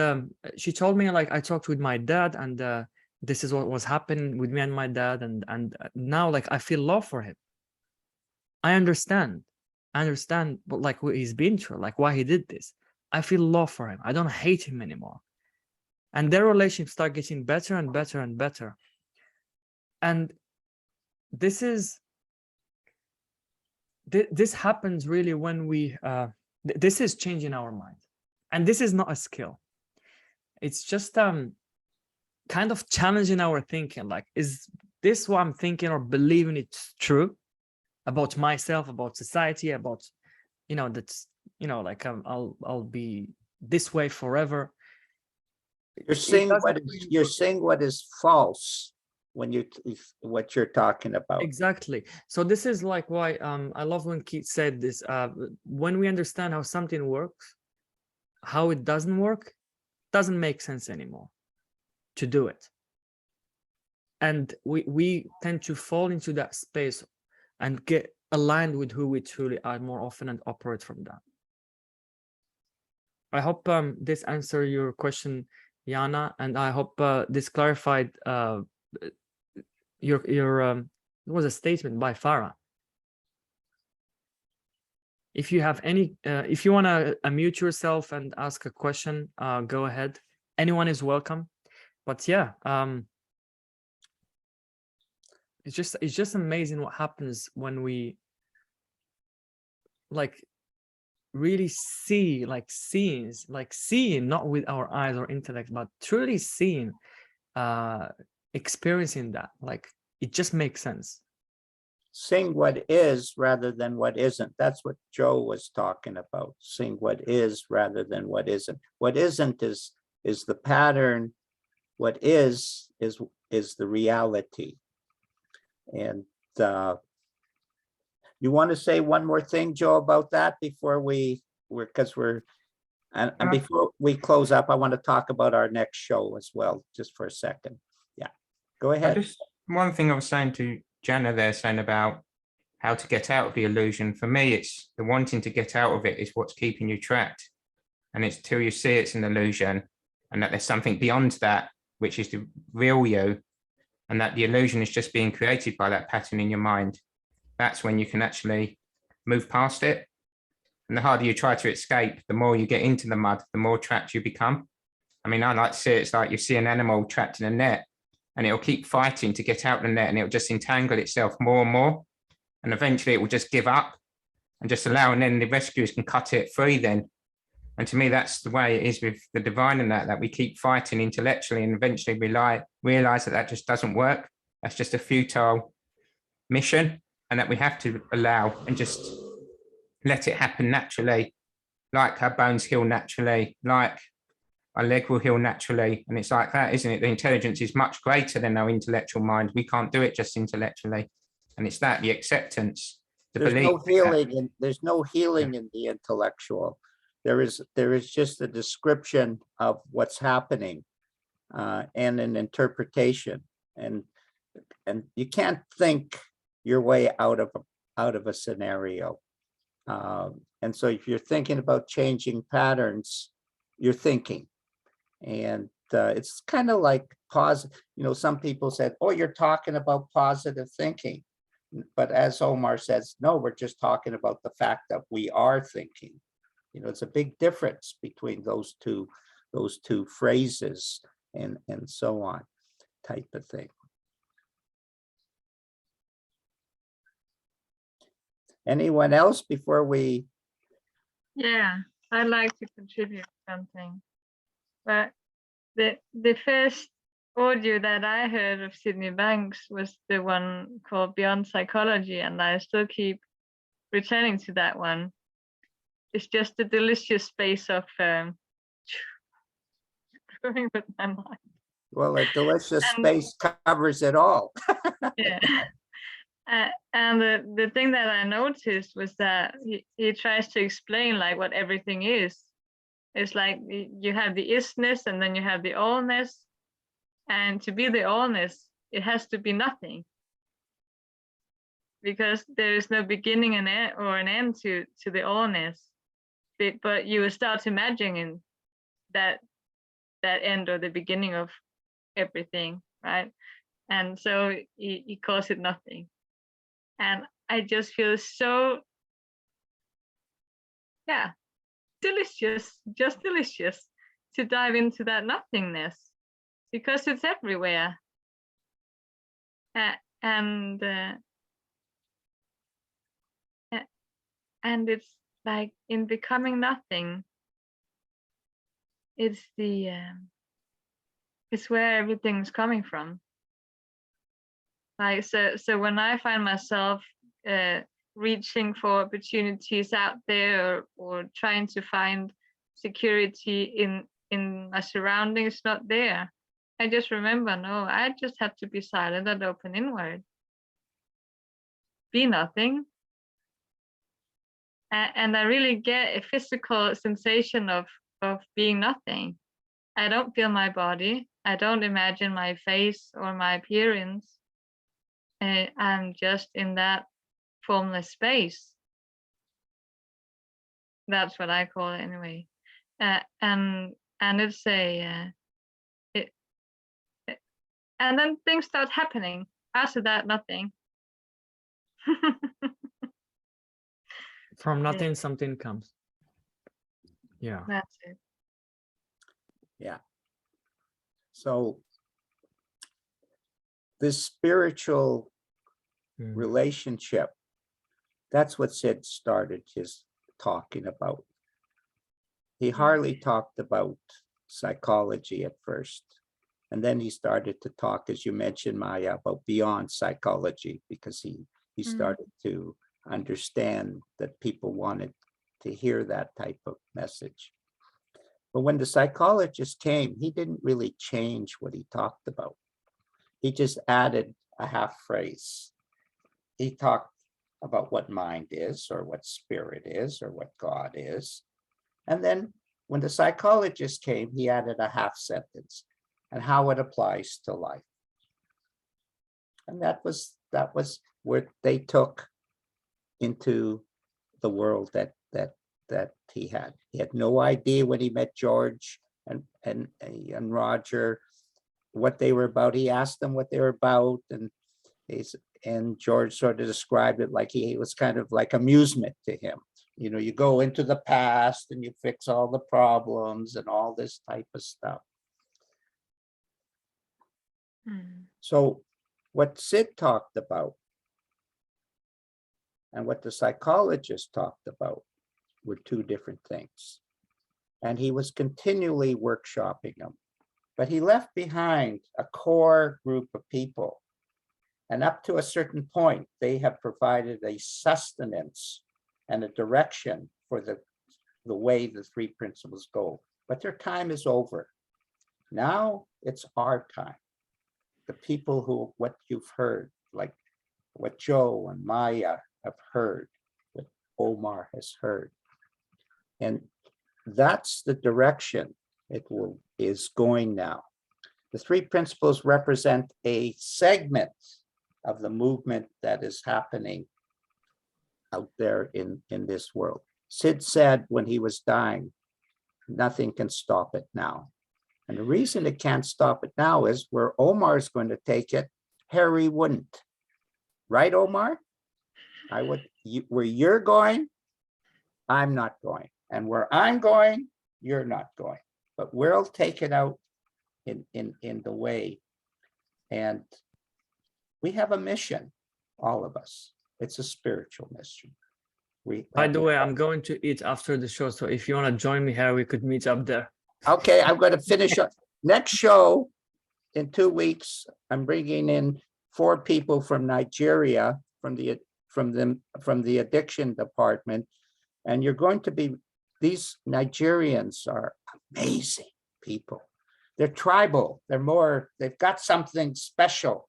she told me, like, I talked with my dad, and this is what was happening with me and my dad, and now, like, I feel love for him. I understand, but like what he's been through, like why he did this. I feel love for him. I don't hate him anymore. And their relationship started getting better and better and better. And this happens really when we this is changing our mind. And this is not a skill. It's just kind of challenging our thinking. Like, is this what I'm thinking or believing it's true about myself, about society, about, you know, that's, you know, like I'll be this way forever. You're saying what is false when what you're talking about. Exactly. So this is like why I love when Keith said this. When we understand how something works, how it doesn't work, doesn't make sense anymore to do it. And we tend to fall into that space and get aligned with who we truly are more often and operate from that. I hope this answered your question, Yana, and I hope this clarified your it was a statement by Farah. If you have any, if you want to unmute yourself and ask a question, go ahead. Anyone is welcome. But yeah, it's just amazing what happens when we like really see, like seeing, not with our eyes or intellect, but truly seeing, experiencing that, like it just makes sense. sing what is rather than what isn't. That's what Joe was talking about. Sing what is rather than what isn't. What isn't is the pattern. What is the reality. And you want to say one more thing, Joe, about that before and before we close up, I want to talk about our next show as well, just for a second. Yeah, go ahead. Just one thing I was saying to Jana there, saying about how to get out of the illusion. For me, it's the wanting to get out of it is what's keeping you trapped. And it's till you see it's an illusion and that there's something beyond that, which is the real you, and that the illusion is just being created by that pattern in your mind. That's when you can actually move past it. And the harder you try to escape, the more you get into the mud, the more trapped you become. I mean, I like to see it's like you see an animal trapped in a net and it'll keep fighting to get out the net and it'll just entangle itself more and more. And eventually it will just give up and just allow, and then the rescuers can cut it free then. And to me, that's the way it is with the divine and that we keep fighting intellectually and eventually realize that just doesn't work. That's just a futile mission, and that we have to allow and just let it happen naturally, like our bones heal naturally, like our leg will heal naturally. And it's like that, isn't it? The intelligence is much greater than our intellectual mind. We can't do it just intellectually. And it's that, the acceptance, the There's belief. no healing there's no healing in the intellectual. There is just a description of what's happening and an interpretation. And you can't think your way out of a scenario. And so if you're thinking about changing patterns, you're thinking. And it's kind of like some people said, oh, you're talking about positive thinking. But as Omar says, no, we're just talking about the fact that we are thinking. It's a big difference between those two phrases and so on, type of thing. Anyone else before we? Yeah, I'd like to contribute something. But the first audio that I heard of Sydney Banks was the one called Beyond Psychology, and I still keep returning to that one. It's just a delicious space of screwing with my mind. Well, a delicious space covers it all. Yeah. And the thing that I noticed was that he tries to explain like what everything is. It's like you have the isness and then you have the allness. And to be the allness, it has to be nothing. Because there is no beginning and end or an end to the allness. But you will start imagining that end or the beginning of everything, right? And so he calls it nothing. And I just feel so, delicious, just delicious to dive into that nothingness, because it's everywhere. And it's like in becoming nothing, it's it's where everything's coming from. Like so when I find myself reaching for opportunities out there or trying to find security in my surroundings not there, I just remember, no, I just have to be silent and open inward. Be nothing. And I really get a physical sensation of being nothing. I don't feel my body. I don't imagine my face or my appearance. I'm just in that formless space. That's what I call it anyway. And it's and then things start happening. After that, nothing. From nothing, something comes. Yeah. That's it. Yeah. So this spiritual relationship, that's what Sid started his talking about. He hardly talked about psychology at first. And then he started to talk, as you mentioned, Maya, about beyond psychology, because he he started to understand that people wanted to hear that type of message. But when the psychologist came, he didn't really change what he talked about. He just added a half phrase. He talked about what mind is, or what spirit is, or what God is. And then when the psychologist came, he added a half sentence and how it applies to life. And that was where they took into the world that he had. He had no idea when he met George and Roger what they were about. He asked them what they were about, and George sort of described it like it was kind of like amusement to him. You know, you go into the past and you fix all the problems and all this type of stuff. So what Sid talked about and what the psychologist talked about were two different things. And he was continually workshopping them. But he left behind a core group of people. And up to a certain point, they have provided a sustenance and a direction for the way the three principles go. But their time is over. Now it's our time. The people who, what you've heard, like what Joe and Maya have heard, what Omar has heard. And that's the direction it is going now. The three principles represent a segment of the movement that is happening out there in this world. Sid said when he was dying, nothing can stop it now. And the reason it can't stop it now is where Omar is going to take it, Harry wouldn't. Right, Omar? Where you're going, I'm not going. And where I'm going, you're not going. But we'll take it out in the way. And we have a mission, all of us. It's a spiritual mission. By the way, I'm going to eat after the show. So if you want to join me here, we could meet up there. Okay, I'm going to finish up. Next show in 2 weeks, I'm bringing in 4 people from Nigeria, from the addiction department. And you're going to be, these Nigerians are amazing people. They're tribal. They've got something special.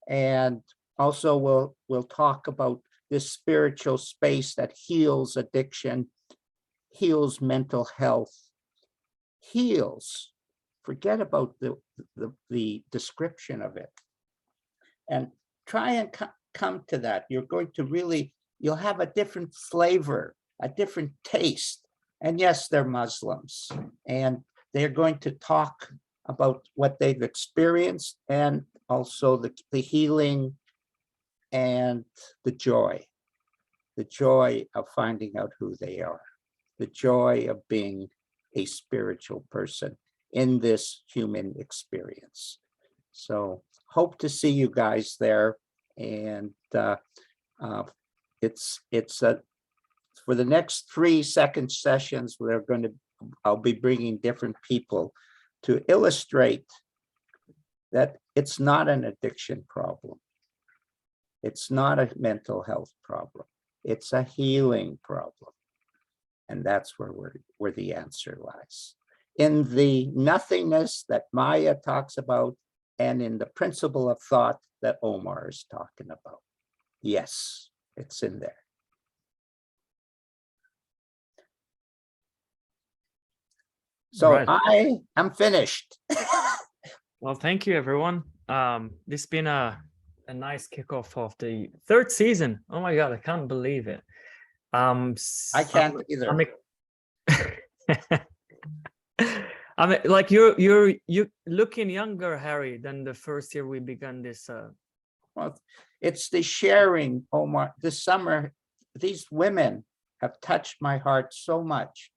And also we'll talk about this spiritual space that heals addiction, heals mental health, heals. Forget about the description of it. And try and come to that. You're going to really, you'll have a different flavor, a different taste. And yes, they're Muslims, and they're going to talk about what they've experienced and also the healing and the joy of finding out who they are, the joy of being a spiritual person in this human experience. So hope to see you guys there. And it's for the next 3 second sessions, I'll be bringing different people to illustrate that it's not an addiction problem. It's not a mental health problem. It's a healing problem. And that's where the answer lies. In the nothingness that Maya talks about, and in the principle of thought that Omar is talking about. Yes, it's in there. So Right. I am finished. Well, thank you, everyone. This has been a nice kickoff of the 3rd season. Oh my God, I can't believe it. I can't either. I mean, like you're looking younger, Harry, than the first year we began this. Well, it's the sharing, Omar. This summer, these women have touched my heart so much.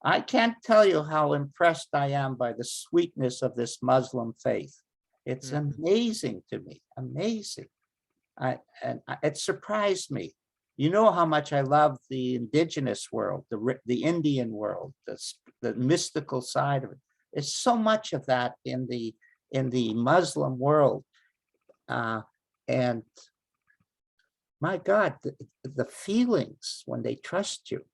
I can't tell you how impressed I am by the sweetness of this Muslim faith. It's amazing to me, amazing. It surprised me. You know how much I love the indigenous world, the Indian world, the mystical side of it. There's so much of that in the Muslim world, and my God, the feelings when they trust you.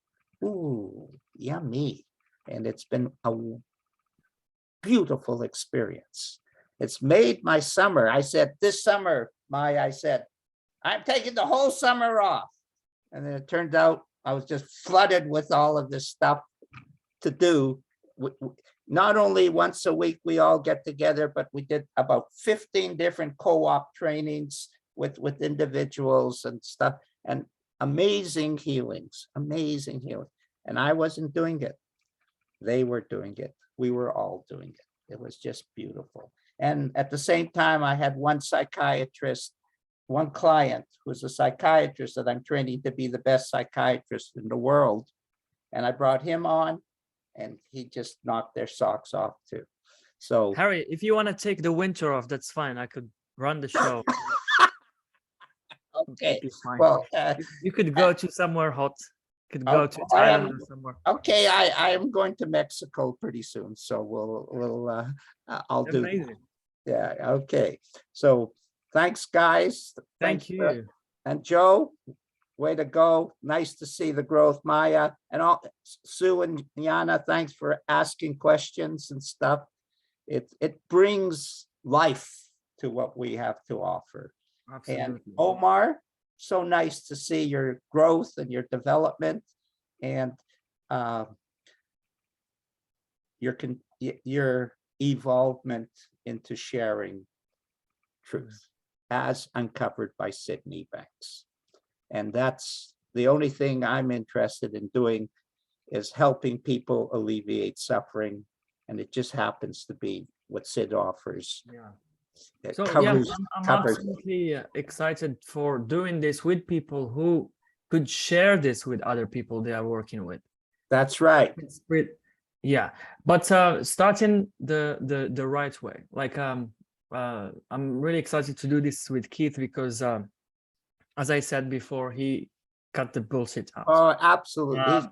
Ooh, yummy. And it's been a beautiful experience. It's made my summer. I said, this summer, I said, I'm taking the whole summer off. And then it turned out I was just flooded with all of this stuff to do. Not only once a week we all get together, but we did about 15 different co-op trainings with individuals and stuff, and amazing healings. And I wasn't doing it. They were doing it. We were all doing it. It was just beautiful. And at the same time, I had one psychiatrist, one client who's a psychiatrist that I'm training to be the best psychiatrist in the world. And I brought him on, and he just knocked their socks off too. So Harry, if you want to take the winter off, that's fine. I could run the show. okay, Fine. well, you could go to somewhere hot. You could go to Thailand or somewhere. okay, I am going to Mexico pretty soon, so I'll do. Amazing. Yeah, okay. So thanks, guys. Thank you. And Joe, way to go. Nice to see the growth. Maya and all, Sue and Yana, thanks for asking questions and stuff. It brings life to what we have to offer. Absolutely. And Omar, so nice to see your growth and your development, and your evolvement into sharing truth as uncovered by Sydney Banks. And that's the only thing I'm interested in doing, is helping people alleviate suffering. And it just happens to be what Sid offers. Yeah. It So covers- yeah, I'm covers- absolutely excited for doing this with people who could share this with other people they are working with. That's right. It's great. Yeah, but starting the right way. Like I'm really excited to do this with Keith because as I said before, he cut the bullshit out. Oh, absolutely.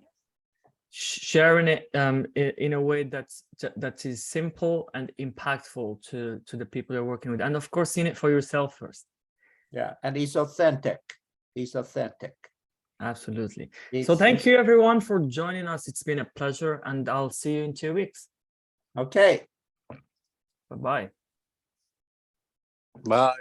Sharing it in a way that is simple and impactful to the people you're working with, and of course seeing it for yourself first. Yeah, and he's authentic. He's authentic. Absolutely. He's- So thank you everyone for joining us. It's been a pleasure, and I'll see you in 2 weeks. Okay. Bye-bye. Bye.